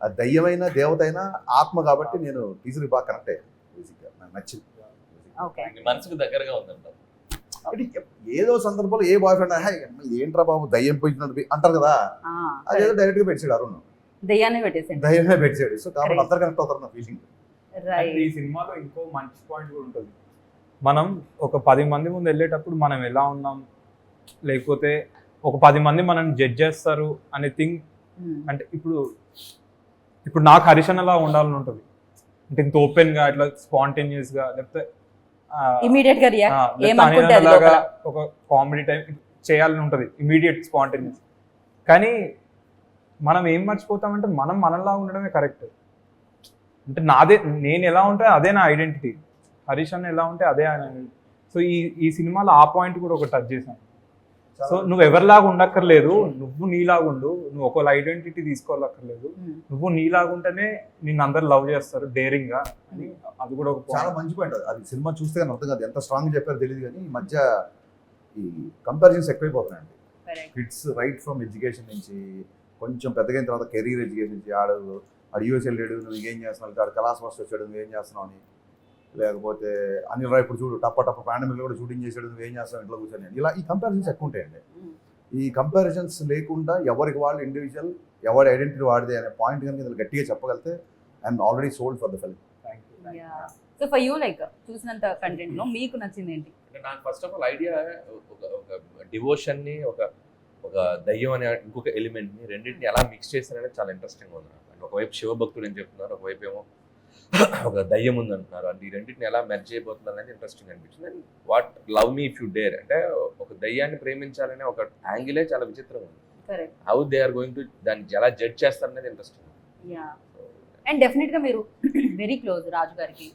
Speaker 5: ఆ దయ్యమైన దేవత అయినా ఆత్మ కాబట్టి నేను టీజర్ బాగా కనెక్ట్ అయ్యాను. బేసిక్గా నాకు నచ్చింది.
Speaker 2: ఓకే.
Speaker 4: మనసుకు దగ్గరగా ఉందంట.
Speaker 5: ఏదో సందర్భంలో ఏ బాయ్ ఫ్రెండ్ ఏంట్రా బాబు దయ్యం పోయినట్టు అంటారు కదా, అదేదో డైరెక్ట్ గా పెట్టాడు అరుణ్,
Speaker 2: దయ్యాన్ని పెట్టేసాడు,
Speaker 5: దయ్యమే పెట్టాడు. సో కాబట్టి అందరు కనెక్ట్ అవుతారు నా ఫీలింగ్.
Speaker 3: ఈ సినిమాలో ఇంకో మంచి పాయింట్ కూడా ఉంటుంది, మనం ఒక 10 మంది ముందు వెళ్ళేటప్పుడు మనం ఎలా ఉన్నాం, లేకపోతే ఒక 10 మంది మనల్ని జడ్జ్ చేస్తారు అనే థింగ్. అంటే ఇప్పుడు నాకు హరిషన్ అలా ఉండాలని ఉంటుంది, అంటే ఇంత ఓపెన్ గా ఇట్లా స్పాంటేనియస్ గా, లేకపోతే
Speaker 2: ఇమిడియట్ గా రియాక్ట్ ఏమనుకుంటే అది లోపల
Speaker 3: ఒక కామెడీ టైప్ చేయాలని ఉంటుంది, ఇమీడియట్ స్పాంటేనియస్. కానీ మనం ఏం మర్చిపోతామంటే మనం మనలా ఉండడమే కరెక్ట్. అంటే నేను ఎలా ఉంటే అదే నా ఐడెంటిటీ, హరీష్ అన్న ఎలా ఉంటే అదే ఆయన. సో ఈ సినిమాలో ఆ పాయింట్ కూడా ఒక టచ్ చేశాను. సో నువ్వు ఎవరిలాగా ఉండక్కర్లేదు, నువ్వు నీలాగా ఉండు, నువ్వు ఒకళ్ళ ఐడెంటిటీ తీసుకోవాలక్కర్లేదు, నువ్వు నీలాగా ఉంటేనే నిన్ను అందరు లవ్ చేస్తారు డేరింగ్ గా అని. అది కూడా ఒక
Speaker 5: చాలా మంచి పాయింట్. అది సినిమా చూస్తే కానీ అర్థం కాదు, ఎంత స్ట్రాంగ్ చెప్పారో తెలియదు. కానీ ఈ మధ్య ఈ కంపారిజన్స్ ఎక్కువైపోతున్నాయండి. కిడ్స్ రైట్ ఫ్రమ్ ఎడ్యుకేషన్ నుంచి కొంచెం పెద్దగైన తర్వాత కెరీర్ ఎడ్యుకేషన్ నుంచి, ఆడు యూఎస్ వెళ్ళాడు నువ్వు ఇంకేం చేస్తున్నావు, ఆడు కలాస్ మాస్టర్ వచ్చాడు నువ్వేం చేస్తున్నావు అని, లేకపోతే అనిల్ రాయ్ ఇప్పుడు చూడు టప్ప పాండమిక్ కూడా షూటింగ్ చేసాడు నువ్వేం చేస్తావు ఇంట్లో కూర్చొని, ఇలా ఈ కంపారిజన్స్ ఎక్కువ ఉంటాయండి. ఈ కంపారిజన్స్ లేకుండా ఎవరికి వాళ్ళు ఇండివిజువల్, ఎవరి ఐడెంటిటీ వాడితే అనే పాయింట్ కనుక ఇందులో గట్టిగా చెప్పగలితే I'm already sold for the film.
Speaker 2: So for you like చూసినంత కంటెంట్ లో మీకు నచ్చింది ఏంటి?
Speaker 4: నాకు ఫస్ట్ ఆఫ్ ఆల్ ఐడియా ఒక డివోషన్ ని, ఒక దయ్యం అనే ఇంకొక ఎలిమెంట్ ని రెండింటిని ఎలా మిక్స్ చేశారనేది చాలా ఇంట్రెస్టింగ్ ఉంది. ఒకవైపు శివభక్తులు అని చెప్తున్నారు, ఒకవైపు ఏమో ఒక దయ్యం ఉంది అంటున్నారు. అంటే ఈ రెండింటిని ఎలా మెర్జ్ చేయబోతున్నారు అనేది ఇంట్రెస్టింగ్ అనిపించింది. And what love me if you dare అంటే ఒక దయ్యాన్ని ప్రేమించాలనే ఒక యాంగిలే చాలా విచిత్రంగా ఉంది. How they are going to దాన్ని ఎలా జడ్జ్ చేస్తారనేది ఇంట్రెస్టింగ్.
Speaker 2: అండ్ డెఫినెట్ గా మీరు వెరీ క్లోజ్ రాజు గారికి.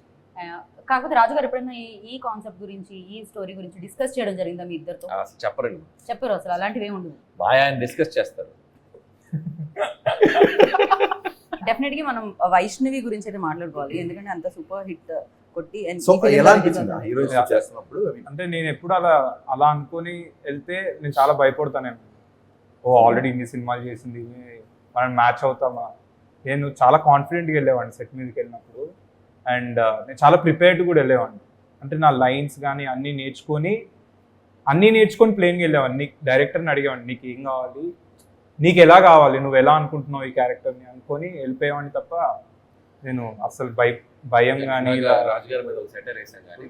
Speaker 2: కాకపోతే రాజు గారు ఎప్పుడైనా ఈ కాన్సెప్ట్ గురించి, ఈ స్టోరీ గురించి డిస్కస్ చేయడం జరిగిందా మీ ఇద్దరితో? చెప్పరు అసలు, అలాంటివి ఏమి ఉండదు.
Speaker 4: ఆయన డిస్కస్ చేస్తారు.
Speaker 2: డెఫినెట్ గా మనం వైష్ణవి గురించి అయితే మాట్లాడుకోవాలి, ఎందుకంటే అంత సూపర్ హిట్ కొట్టి.
Speaker 3: అంటే నేను ఎప్పుడు అలా అనుకొని వెళ్తే నేను చాలా భయపడతాను. ఆల్రెడీ ఇన్ని సినిమాలు చేసింది, మనం మ్యాచ్ అవుతామా. నేను చాలా కాన్ఫిడెంట్గా వెళ్ళేవాడిని సెట్ మీదకి వెళ్ళినప్పుడు, అండ్ నేను చాలా ప్రిపేర్డ్ కూడా వెళ్ళేవాడిని. అంటే నా లైన్స్ కానీ అన్నీ నేర్చుకొని ప్లేన్గా వెళ్ళేవాడిని. నీకు డైరెక్టర్ని అడిగేవాడిని, నీకు ఏం కావాలి, నీకు ఎలా కావాలి, నువ్వు ఎలా అనుకుంటున్నావు ఈ క్యారెక్టర్ని అనుకొని వెళ్ళిపోయేవాడిని తప్ప నేను అసలు భయం కానీ.
Speaker 4: రాజుగారి మీద ఒక సెటర్ వేసాం కానీ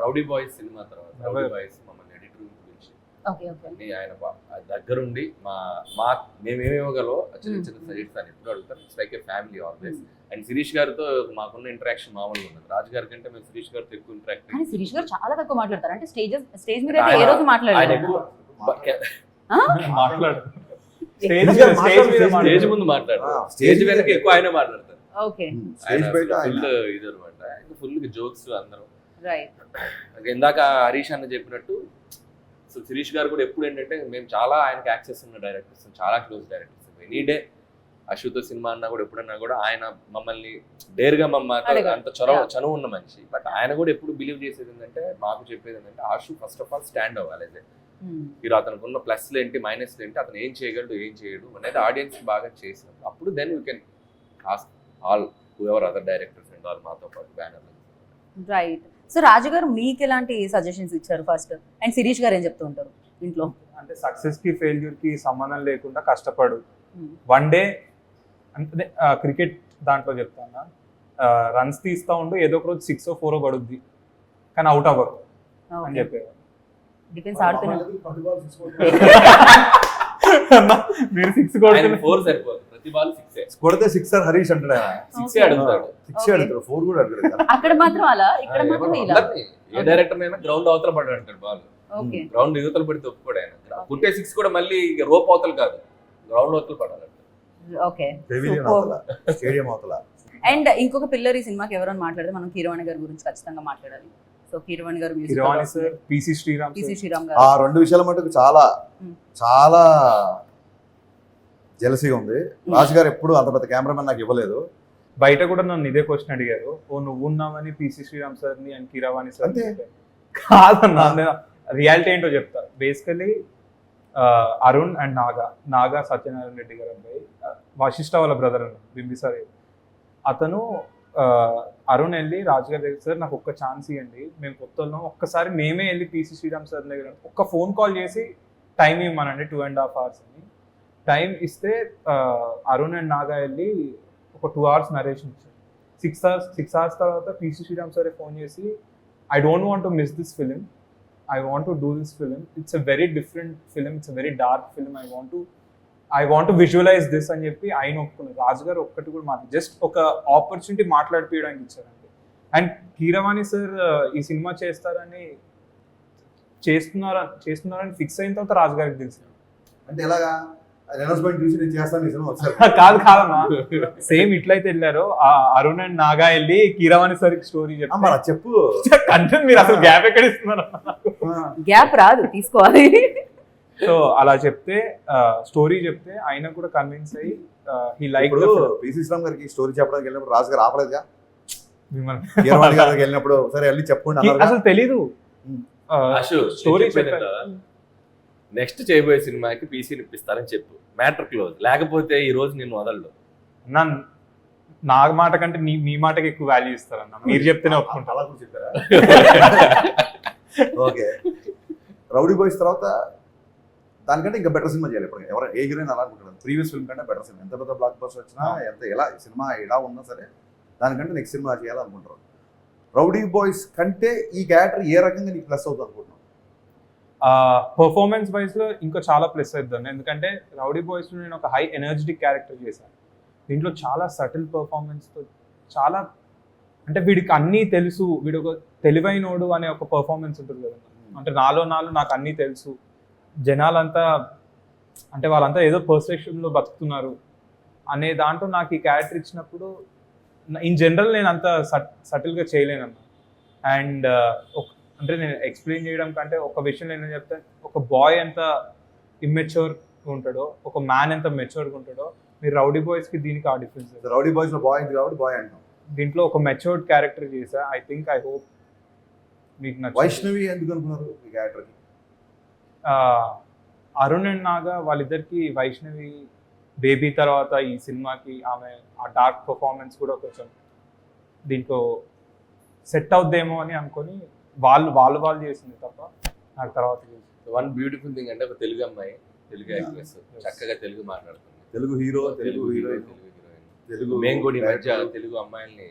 Speaker 4: రౌడీ బాయ్స్ సినిమా తర్వాత రౌడీ బాయ్స్ మమ్మల్ని ఎడిటర్ గురించి ఆయన దగ్గరుండి మేమేమేమోగలో చిన్న చిన్న సజెస్ట్ అని ఎప్పుడు అడుగుతారు. It's like a family always. And Shirish గారితో మాకున్న ఇంటరాక్షన్ మామూలుగా ఉన్నది. రాజు గారి కంటే మేము శిరీష్ గారితో ఎక్కువ ఇంటరాక్ట్.
Speaker 2: శిరీష్ గారు చాలా తక్కువ మాట్లాడతారు, అంటే స్టేజ్ మీద ఏ రోజు మాట్లాడారు.
Speaker 4: స్టేజ్ ముందు మాట్లాడతారు, స్టేజ్ వెనక ఎక్కువ ఆయన మాట్లాడతారు.
Speaker 2: ఓకే.
Speaker 4: ఫుల్ ఇది అనమాట, ఫుల్ జోక్స్ అందరం.
Speaker 2: రైట్.
Speaker 4: ఇందాక హరీష్ అన్న చెప్పినట్టు సో శిరీష్ గారు కూడా ఎప్పుడు ఏంటంటే మేము చాలా ఆయనకి యాక్సెస్ ఉన్న డైరెక్టర్స్, చాలా క్లోజ్ డైరెక్టర్స్. ఎనీ డే అశ్వతో సినిమా అన్నా కూడా ఎప్పుడన్నా కూడా ఆయన మమ్మల్ని డేర్గా అంత చనువు ఉన్న మనిషి. బట్ ఆయన కూడా ఎప్పుడు బిలీవ్ చేసేది ఏంటంటే, మాకు చెప్పేది ఏంటంటే ఆశు ఫస్ట్ ఆఫ్ ఆల్ స్టాండ్ అవ్వాలి. అదే మీరు అతనికి ఉన్న ప్లస్లు ఏంటి మైనస్లు ఏంటి, అతను ఏం చేయగలడు ఏం చేయడు అనేది ఆడియన్స్ బాగా చేసినప్పుడు అప్పుడు then you can ask all whoever other directors and all మాతో పాటు బ్యానర్.
Speaker 2: రైట్. సో రాజు గారు మీకు ఎలాంటి సజెషన్స్ ఇచ్చారు ఫస్ట్, అండ్ శిరీష్ గారు ఏం చెప్తూ ఉంటారు ఇంట్లో?
Speaker 3: అంటే సక్సెస్ కి ఫెయిల్యూర్ కి సంబంధం లేకుండా కష్టపడు. వన్ డే అంటే క్రికెట్ దాంట్లో చెప్తాను, రన్స్ తీస్తా ఉండు, ఏదో ఒక రోజు 6 or 4 పడుద్ది, కానీ అవుట్ అవ్వరు అని చెప్పేవారు.
Speaker 2: డిఫెన్స్ ఆడుతున్నారు.
Speaker 3: మీరు 6 కొడుతున్నారు,
Speaker 4: 4 సరిపోదు, ప్రతి బాల్ 6
Speaker 5: కొడితే సిక్సర్ హరీష్ అంటాడు ఆయన.
Speaker 4: 6 అడుగుతాడు.
Speaker 5: 6 అడుగుతాడు, 4 కూడా అడుగుతాడు.
Speaker 2: అక్కడ మాత్రం అలా, ఇక్కడ మాత్రం ఇలా.
Speaker 4: ఏ డైరెక్టర్ అయినా గ్రౌండ్ అవతల పడ్డాడు అంటాడు బాల్.
Speaker 2: ఓకే.
Speaker 4: గ్రౌండ్ యువతలు పడితే ఒప్పుకోడు ఆయన. పుట్టే 6 కూడా మళ్ళీ రోప్ అవతలు కాదు, గ్రౌండ్ అవతల పడాలి.
Speaker 2: ఓకే.
Speaker 5: పెవిలియన్ అవతల, స్టేడియం అవతల.
Speaker 2: అండ్ ఇంకొక పిల్లర్ ఈ సినిమాకి ఎవరైనా మాట్లాడితే మనం కీరవాణి గారి గురించి ఖచ్చితంగా మాట్లాడాలి. సో కీరవాణి గారు
Speaker 3: కిరవాణి సార్, పిసి శ్రీరామ్
Speaker 2: గారు,
Speaker 5: ఆ 2 విషయాల మటుకు చాలా చాలా జెలసీగా ఉంది. రాజు గారు ఎప్పుడు అంత పెద్ద కెమెరామెన్ నాకు ఇవ్వలేదు.
Speaker 3: బయట కూడా నన్ను ఇదే క్వశ్చన్ అడిగారు, ఓ నువ్వు ఉన్నావని పిసి శ్రీరామ్ సార్ ని అండ్ కీరవాణి సార్
Speaker 5: అంతే.
Speaker 3: కాదన్నా, రియాలిటీ ఏంటో చెప్తా. బేసికలీ అరుణ్ అండ్ నాగా సత్యనారాయణ రెడ్డి గారు అబ్బాయి, వశిష్ఠ వాళ్ళ బ్రదర్ అన్న బింబిసారి, అతను అరుణ్ వెళ్ళి రాజుగారి దగ్గర, సార్ నాకు ఒక్క ఛాన్స్ ఇవ్వండి, మేము కొత్త ఉన్నాం, ఒక్కసారి మేమే వెళ్ళి పిసి శ్రీరామ్ సార్ దగ్గర ఒక్క ఫోన్ కాల్ చేసి టైం ఇవ్వమనండి 2.5 hours అని. టైం ఇస్తే అరుణ్ అండ్ నాగా వెళ్ళి ఒక 2 hours నరేషన్ ఇచ్చారు. 6 hours తర్వాత పిసి శ్రీరామ్ సార్ ఫోన్ చేసి, I don't want to miss this film, I want to do this film. It's a very different film. It's a very dark film. I want to visualize this అని చెప్పి ఆయన ఒప్పుకున్నారు. రాజు గారు ఒక్కటి కూడా just ఒక opportunity మాట్లాడిపోయడానికి ఇచ్చారండి. అండ్ కీరవాణి సార్ ఈ సినిమా చేస్తున్నారని ఫిక్స్ అయిన తర్వాత రాజు గారికి తెలిసింది.
Speaker 5: అంటే ఎలాగా అనౌన్స్మెంట్ చూసి నేను చేస్తాను ఈ సినిమా వచ్చారు.
Speaker 3: కాదమ్మా, సేమ్ ఇట్లయితే వెళ్ళారు అరుణ్ అండ్ నాగా వెళ్ళి కీరవాణి సార్ స్టోరీ
Speaker 5: చెప్పు.
Speaker 3: కంటెంట్ మీరు అసలు గ్యాప్ ఎక్కడ ఇస్తున్నారు?
Speaker 2: గ్యాప్ రాదు, తీసుకోవాలి.
Speaker 3: సో అలా చెప్తే స్టోరీ చెప్తే ఆయన కూడా కన్విన్స్ అయ్యి హీ లైక్.
Speaker 5: పిసి శ్రీరామ్ గారికి స్టోరీ చెప్పడానికి వెళ్ళినప్పుడు రాజు గారు ఆపలేదుగా.
Speaker 3: మిమ్మల్ని
Speaker 5: కీరవాణి గారికి వెళ్ళినప్పుడు సరే వెళ్ళి చెప్పుకోండి
Speaker 3: అసలు తెలీదు స్టోరీ.
Speaker 4: నెక్స్ట్ చేయబోయే సినిమాకి పీసీని ఇప్పిస్తారని చెప్పు, మ్యాటర్ క్లోజ్. లేకపోతే ఈ రోజు నేను వదలడు.
Speaker 3: నా మాట కంటే మీ మాటకి ఎక్కువ వాల్యూ ఇస్తారన్న, మీరు చెప్తేనే ఒప్పుకుంటా.
Speaker 5: అలా కూడా చెప్పారా? ఓకే. రౌడీ బాయ్స్ తర్వాత దానికంటే ఇంకా బెటర్ సినిమా చేయాలి. ఇప్పుడు ఎవరు ఏ హీరోయిన్ అలా అనుకుంటారు, ప్రీవియస్ ఫిల్మ్ కంటే బెటర్ సినిమా. ఎంత పెద్ద బ్లాక్ బస్టర్ వచ్చినా, ఎంత ఎలా సినిమా ఎలా ఉన్నా సరే దానికంటే నెక్స్ట్ సినిమా చేయాలనుకుంటారు. రౌడీ బాయ్స్ కంటే ఈ క్యారెక్టర్ ఏ రకంగా నీకు ప్లస్ అవుతుంది అనుకుంటున్నావు?
Speaker 3: పర్ఫార్మెన్స్ వైజ్ లో ఇంకా చాలా ప్లస్ అవుతుంది. ఎందుకంటే రౌడీ బాయ్స్ లో నేను ఒక హై ఎనర్జెటిక్ క్యారెక్టర్ చేశాను. దీంట్లో చాలా సటిల్ పర్ఫార్మెన్స్ తో, చాలా అంటే వీడికి అన్నీ తెలుసు, వీడు ఒక తెలివైనోడు అనే ఒక పర్ఫార్మెన్స్ ఉంటుంది కదా. అంటే నాలో నాకు అన్నీ తెలుసు, జనాలంతా అంటే వాళ్ళంతా ఏదో పర్సెప్షన్ లో బతుకుతున్నారు అనే దాంట్లో నాకు ఈ క్యారెక్టర్ ఇచ్చినప్పుడు ఇన్ జనరల్ నేను అంత సటిల్గా చేయలేనన్నా. అండ్ అంటే నేను ఎక్స్ప్లెయిన్ చేయడం కంటే ఒక విషయం నేను చెప్తాను, ఒక బాయ్ ఎంత ఇమ్మెచ్యూర్ ఉంటాడో, ఒక మ్యాన్ ఎంత మెచ్యూర్గా ఉంటాడో, మీరు రౌడీ బాయ్స్కి దీనికి ఆ డిఫరెన్స్.
Speaker 5: రౌడీ బాయ్స్ లో బాయ్ కాబట్టి బాయ్ అంటాం.
Speaker 3: దీంట్లో ఒక మెచ్యూర్డ్ క్యారెక్టర్ చేసా. ఐ హోప్ మీకు నచ్చింది.
Speaker 5: వైష్ణవి ఎందుకు అనుకున్నారు ఈ క్యారెక్టర్కి?
Speaker 3: అరుణ్ అండ్ నాగా వాళ్ళిద్దరికి వైష్ణవి బేబీ తర్వాత ఈ సినిమాకి ఆమె ఆ డార్క్ పర్ఫార్మెన్స్ కూడా కొంచెం దీంట్లో సెట్ అవుద్దేమో అని అనుకొని వాళ్ళు చేసింది తప్ప నాకు తర్వాత.
Speaker 4: వన్ బ్యూటిఫుల్ థింగ్ అంటే ఒక తెలుగు అమ్మాయి, తెలుగు యాక్ట్రెస్, చక్కగా తెలుగు మాట్లాడుతుంది,
Speaker 5: తెలుగు హీరో, తెలుగు హీరోయిన్, తెలుగు.
Speaker 4: మేము కూడా ఈ మధ్య తెలుగు అమ్మాయిల్ని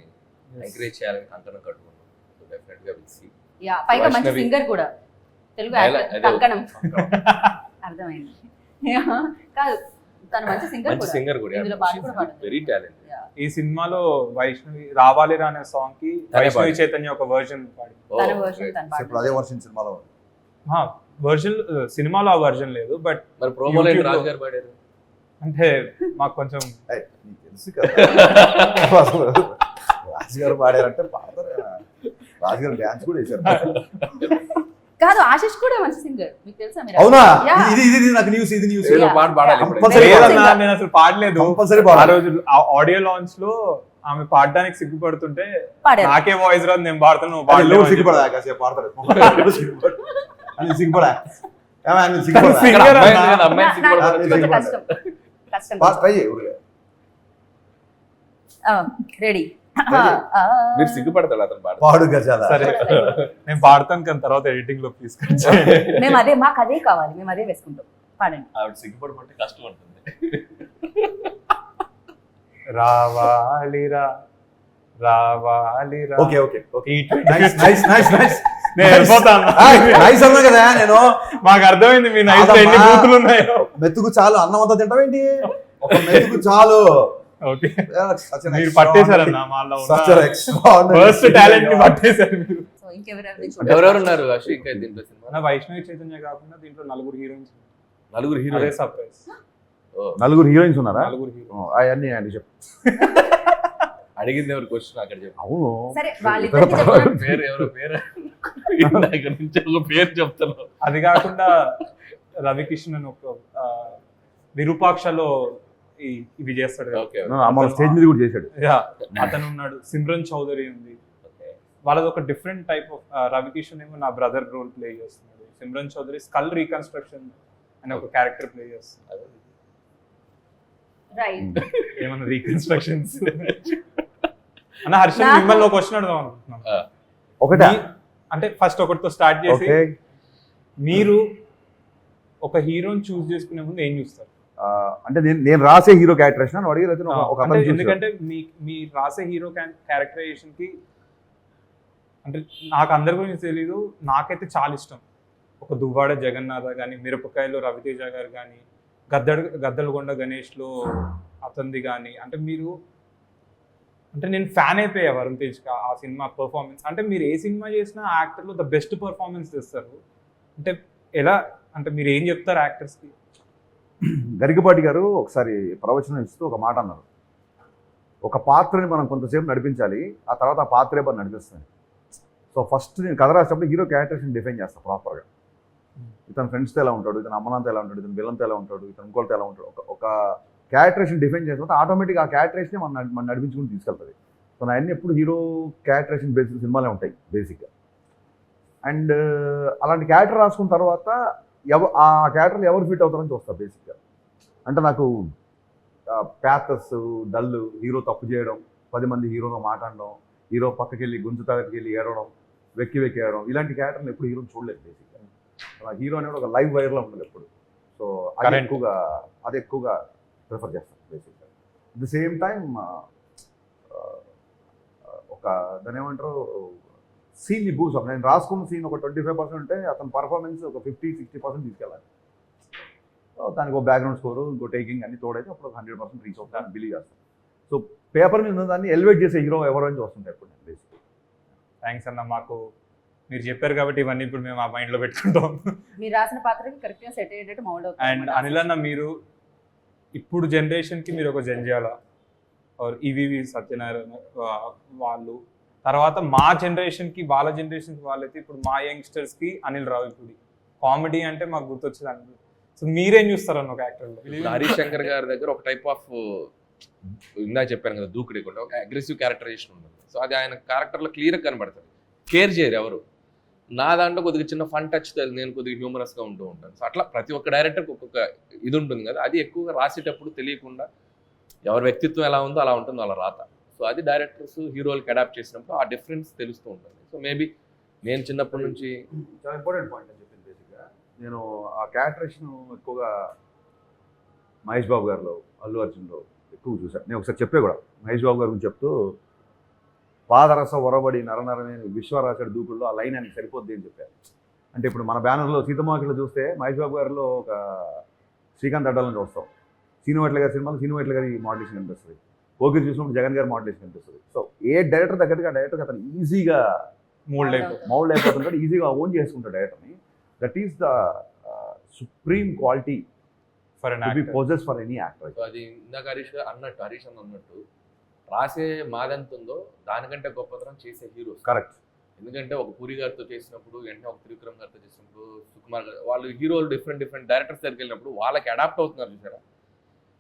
Speaker 4: ఎంకరేజ్ చేయాలని కంకణం కట్టుకున్నాం. సో డెఫినెట్ గా విల్ సీ.
Speaker 2: యా, పైగా మంచి సింగర్ కూడా, తెలుగు యాక్టర్ కంకణం. అర్థమైంది. కాదు, తను మంచి సింగర్ కూడా, ఇందులో పాట కూడా పాడుతుంది,
Speaker 4: వెరీ టాలెంటెడ్.
Speaker 3: ఈ సినిమాలో వైష్ణవి రావాలి అనే సాంగ్ కి వైష్ణవి చైతన్య ఒక వర్జన్ పాడి,
Speaker 2: తన వర్షన్ తను పాడుతుంది.
Speaker 5: ఇప్పుడు అదే వర్షన్ సినిమాలో
Speaker 3: వర్జన్ సినిమాలో ఆ వర్జన్ లేదు, బట్
Speaker 4: మరి ప్రోమోలో రాజు గారు పాడారు
Speaker 3: అంటే మాకు కొంచెం
Speaker 5: తెలుసు కదా. రాజు గారు పాడారంటే పాడతారు. రాజుగారు డ్యాన్స్ కూడా వేశారు.
Speaker 2: కాదు, ఆశిష్ కూడా మంచి సింగర్, మీకు తెలుసా? మీరు
Speaker 5: అవునా?
Speaker 2: Yeah.
Speaker 5: ఇది నాకు న్యూస్, ఇది న్యూస్.
Speaker 4: ఏదో పాట పాడాలి ఇప్పుడు.
Speaker 5: Compulsory
Speaker 3: లేదన్నా, నేను అసలు పాడలేదు.
Speaker 5: కంపల్సరీ
Speaker 3: ఆ రోజు ఆడియో లాంచ్ లో ఆమె పాడడానికి సిగ్గుపడుతుంటే
Speaker 2: పాడారు.
Speaker 3: నాకే వాయిస్ రాదు, నేను పాడుతాను నువ్వు
Speaker 5: పాడలేదు.
Speaker 3: పాడలేవు అని
Speaker 5: సిగ్గుపడా
Speaker 3: చెప్పి.
Speaker 5: కాసేపు పాడతాడు. అని సిగ్గుపడా ఏమైనా సిగ్గుపడా
Speaker 3: Singer
Speaker 4: అక్కడ అమ్మాయి
Speaker 3: అన్నా.
Speaker 4: ఉంది, అమ్మాయిని సిగ్గుపడమని
Speaker 2: కొంచెం
Speaker 4: చెప్పి.
Speaker 2: కష్టం కష్టం.
Speaker 5: ట్రై చేయి ఊరికే.
Speaker 2: రెడీ.
Speaker 4: మీరు సిగ్గుపడతాడు అతను పాట.
Speaker 5: పాడు గజాల.
Speaker 3: సరే నేను పాడతాను కానీ తర్వాత ఎడిటింగ్ లో తీసుకొచ్చి
Speaker 2: మేము అదే, మాకు అదే కావాలి, మేము అదే వేసుకుంటాం. పాడండి.
Speaker 4: ఆవిడ సిగ్గుపడమంటే కష్టం ఉంటుంది.
Speaker 3: రావాలిరా రావాలిరా.
Speaker 5: Okay okay okay.
Speaker 3: ఈ
Speaker 5: నైస్ నైస్ నైస్ నైస్.
Speaker 3: నేను వెళ్ళిపోతాను.
Speaker 5: నైస్ అన్నా కదా నేను.
Speaker 3: మాకు అర్థమైంది మీ నైస్ లో ఎన్ని బూతులు ఉన్నాయో.
Speaker 5: మెతుకు చాలు, అన్నం అంతా తింటావేంటి? ఒక మెతుకు చాలు.
Speaker 3: ఓకే
Speaker 5: Such an
Speaker 3: మీరు
Speaker 5: extraordinary-
Speaker 3: పట్టేశారన్న మాలో
Speaker 5: such an extraordinary
Speaker 3: first
Speaker 5: thing.
Speaker 3: Talent ని పట్టేశారు మీరు.
Speaker 2: సో ఇంకెవరెవరు
Speaker 4: ఎవరెవరు ఉన్నారు అశ్విన్ ఇంకా దీంట్లో సినిమా?
Speaker 3: నా వైష్ణవి చైతన్య కాకుండా దీంట్లో నలుగురు హీరోయిన్స్.
Speaker 4: నలుగురు హీరో.
Speaker 3: అదే సర్ప్రైజ్.
Speaker 5: నలుగురు హీరోయిన్స్ ఉన్నారా?
Speaker 3: నలుగురు హీరో.
Speaker 5: అవన్నీ అండి చెప్పు.
Speaker 4: అడిగింది ఎవరు క్వశ్చన్ అక్కడ చెప్పు.
Speaker 5: అవును.
Speaker 2: సరే, వాళ్ళిద్దరికి చెప్పండి.
Speaker 4: పేరు ఎవరో పేరు ఇందాక నుంచి ఒక పేరు చెప్తాను.
Speaker 3: అది కాకుండా రవికిషన్ అని ఒక విరూపాక్షలో ఇవి చేస్తాడు కదా.
Speaker 4: ఓకే
Speaker 5: మన స్టేజ్ మీద కూడా చేశాడు.
Speaker 3: Yeah, అతను ఉన్నాడు. సిమ్రన్ చౌదరి ఉంది. వాళ్ళది ఒక డిఫరెంట్ టైప్ ఆఫ్. రవికిషన్ ఏమో నా బ్రదర్ రోల్ ప్లే చేస్తున్నాడు. సిమ్రన్ చౌదరి స్కల్ రీకన్స్ట్రక్షన్ అనే ఒక క్యారెక్టర్ ప్లే చేస్తున్నాడు.
Speaker 2: రైట్.
Speaker 3: ఏమన్నా రీకన్స్ట్రక్షన్స్ అన్న. హర్షల్ మిమ్మల్ని ఒక క్వశ్చన్ అడుగుదాం అనుకుంటున్నాను.
Speaker 5: ఒకటే
Speaker 3: అంటే ఫస్ట్ ఒకటితో స్టార్ట్ చేసి
Speaker 5: ఓకే.
Speaker 3: మీరు ఒక హీరోని చూస్ చేసుకునే ముందు ఏం చూస్తారు?
Speaker 5: అంటే నేను రాసే హీరో క్యారెక్టరేషన్ అని అడిగి లేదా ఒక
Speaker 3: అంటే
Speaker 5: అతను చూసాడు.
Speaker 3: ఎందుకంటే మీ రాసే హీరో క్యారెక్టరైజేషన్ కి అంటే నాకు అందరి గురించి తెలీదు, నాకైతే చాలా ఇష్టం. ఒక దువ్వాడ జగన్నాథ కానీ, మిరపకాయలో రవితేజ గారు కానీ, గద్దలగొండ గణేష్లో అతనిది కానీ, అంటే మీరు అంటే నేను ఫ్యాన్ అయిపోయా వరుణ్ తేజ్ ఆ సినిమా పర్ఫార్మెన్స్. అంటే మీరు ఏ సినిమా చేసినా ఆ యాక్టర్లో ద బెస్ట్ పర్ఫార్మెన్స్ తెస్తారు. అంటే ఎలా, అంటే మీరు ఏం చెప్తారు యాక్టర్స్కి?
Speaker 5: గరికపాటి గారు ఒకసారి ప్రవచనం ఇస్తూ ఒక మాట అన్నారు. ఒక పాత్రని మనం కొంతసేపు నడిపించాలి, ఆ తర్వాత ఆ పాత్రే మనం నడిపిస్తుంది. సో ఫస్ట్ నేను కథ రాసేటప్పుడు హీరో క్యారెక్టర్స్ని డిఫైన్ చేస్తాను ప్రాపర్గా. ఇతను ఫ్రెండ్స్తో ఎలా ఉంటాడు, ఇతను అమ్మనంతో ఎలా ఉంటాడు, ఇతను విలన్తో ఎలా ఉంటాడు, ఇతను ఇంకోటితో ఎలా ఉంటాడు. ఒక క్యారెక్టరేషన్ డిఫైన్ చేసిన తర్వాత ఆటోమేటిక్గా ఆ క్యారెక్టరేషనే మనం నడిపించుకుని తీసుకెళ్తుంది. సో నా అన్ని ఎప్పుడు హీరో క్యారెక్టరేషన్ బేస్డ్ సినిమాలే ఉంటాయి బేసిక్గా. అండ్ అలాంటి క్యారెక్టర్ రాసుకున్న తర్వాత ఆ క్యారెక్టర్లు ఎవరు ఫిట్ అవుతారని చూస్తారు బేసిక్గా. అంటే నాకు ప్యాథస్, డల్, హీరో తప్పు చేయడం, 10 మంది హీరోతో మాట్లాడడం, హీరో పక్కకి వెళ్ళి గుంజు తాగకి వెళ్ళి ఏడవడం, వెక్కి ఏడవడం, ఇలాంటి క్యారెక్టర్లు ఎప్పుడు హీరోని చూడలేదు బేసిక్గా. నాకు హీరో అనేది ఒక లైవ్ వైర్లో ఉంటుంది ఎప్పుడు. సో అది ఎక్కువగా ప్రిఫర్ చేస్తాను బేసిక్గా. అట్ ది సేమ్ టైం ఒక దాని ఏమంటారు సీన్ని బూస్. నేను రాసుకున్న సీన్ ఒక 25% ఉంటే అతని పర్ఫార్మెన్స్ ఒక 50-60% తీసుకెళ్ళాలి. దానికి ఒక బ్యాక్గ్రౌండ్ స్కోరు, ఇంకో టేకింగ్ అన్ని తోడైతే అప్పుడు 100% రీచ్ అవుతాను బిలీవ్ చేస్తాను. సో పేపర్ మీద ఉన్న దాన్ని ఎలివేట్ చేసే హీరో ఎవరు అని చూస్తుంటాయి ఇప్పుడు నేను బేసిక్గా.
Speaker 3: థ్యాంక్స్ అన్న, మాకు మీరు చెప్పారు కాబట్టి ఇవన్నీ ఇప్పుడు మేము ఆ మైండ్లో పెట్టుకుంటాం.
Speaker 2: మీరు రాసిన పాత్రకి కరెక్ట్గా సెట్ అయ్యేటట్టు మౌల్డ్ అవుతుంది.
Speaker 3: అండ్ అనిల్ అన్న, మీరు ఇప్పుడు జనరేషన్కి మీరు ఒక జంజాల ఈవీవి సత్యనారాయణ వాళ్ళు, తర్వాత మా జనరేషన్కి వాళ్ళ జనరేషన్కి వాళ్ళైతే ఇప్పుడు మా యంగ్స్టర్స్కి అనిల్ రావిపూడి. కామెడీ అంటే మాకు గుర్తొచ్చేది అనిల్. సో మీరేం చూస్తారన్న ఒక యాక్టర్లో?
Speaker 4: హరీష్ శంకర్ గారి దగ్గర ఒక టైప్ ఆఫ్, ఇందాక చెప్పాను కదా, దూకుడికుండా ఒక అగ్రెసివ్ క్యారెక్టరైజేషన్ ఉంటుంది. సో అది ఆయన క్యారెక్టర్లో క్లియర్గా కనబడుతుంది. కేర్ చేయరు ఎవరు. నా దాంట్లో కొద్దిగా చిన్న ఫన్ టచ్, నేను కొద్దిగా హ్యూమరస్గా ఉంటూ ఉంటాను. సో అట్లా ప్రతి ఒక్క డైరెక్టర్కి ఒక్కొక్క ఇది ఉంటుంది కదా, అది ఎక్కువగా రాసేటప్పుడు తెలియకుండా ఎవరి వ్యక్తిత్వం ఎలా ఉందో అలా ఉంటుందో అలా రాత. సో అది డైరెక్టర్స్ హీరోలకి అడాప్ట్ చేసినప్పుడు ఆ డిఫరెన్స్ తెలుస్తూ ఉంటుంది. సో మేబీ నేను చిన్నప్పటి నుంచి
Speaker 5: చాలా ఇంపార్టెంట్ పాయింట్ అని చెప్పింది బేసిక్గా. నేను ఆ క్యారెక్టరేషన్ ఎక్కువగా మహేష్ బాబు గారిలో, అల్లు అర్జున్లో ఎక్కువ చూశాను. నేను ఒకసారి చెప్పే కూడా మహేష్ బాబు గారి గురించి చెప్తూ, పాదరస ఒరబడి నరనరమే విశ్వరాశడి దూకుల్లో ఆ లైన్ అని సరిపోద్ది అని చెప్పారు. అంటే ఇప్పుడు మన బ్యానర్లో సీతమ్మకిలో చూస్తే మహేష్ బాబు గారిలో ఒక శ్రీకాంత్ అడ్డాలని చూస్తాం. సీనువెట్ల గారి సినిమాలో సీనువెట్ల గారి మోడలేషన్ కనిపిస్తుంది. ఓకే చూసినప్పుడు జగన్ గారి మోడలేషన్ కనిపిస్తుంది. సో ఏ డైరెక్టర్ తగ్గట్టుగా డైరెక్టర్ అతను ఈజీగా మౌల్డ్ అయిపోతుంటాడు, ఈజీగా ఓన్ చేసుకుంటాడు డైరెక్టర్ని. That is the supreme quality
Speaker 3: for
Speaker 5: to be possess for any actor.
Speaker 4: So అది ఇందాక హరీష్ అన్నట్టు రాసే మాదెంత ఉందో దానికంటే గొప్పతనం చేసే హీరోస్.
Speaker 5: కరెక్ట్.
Speaker 4: ఎందుకంటే ఒక పూరి గారితో చేసినప్పుడు వెంటనే ఒక త్రివిక్రమ్ గారితో చేసినప్పుడు సుకుమార్ గారు వాళ్ళు హీరోలు డిఫరెంట్ డైరెక్టర్స్ దగ్గరికి వెళ్ళినప్పుడు వాళ్ళకి అడాప్ట్ అవుతున్నారు చూసారా.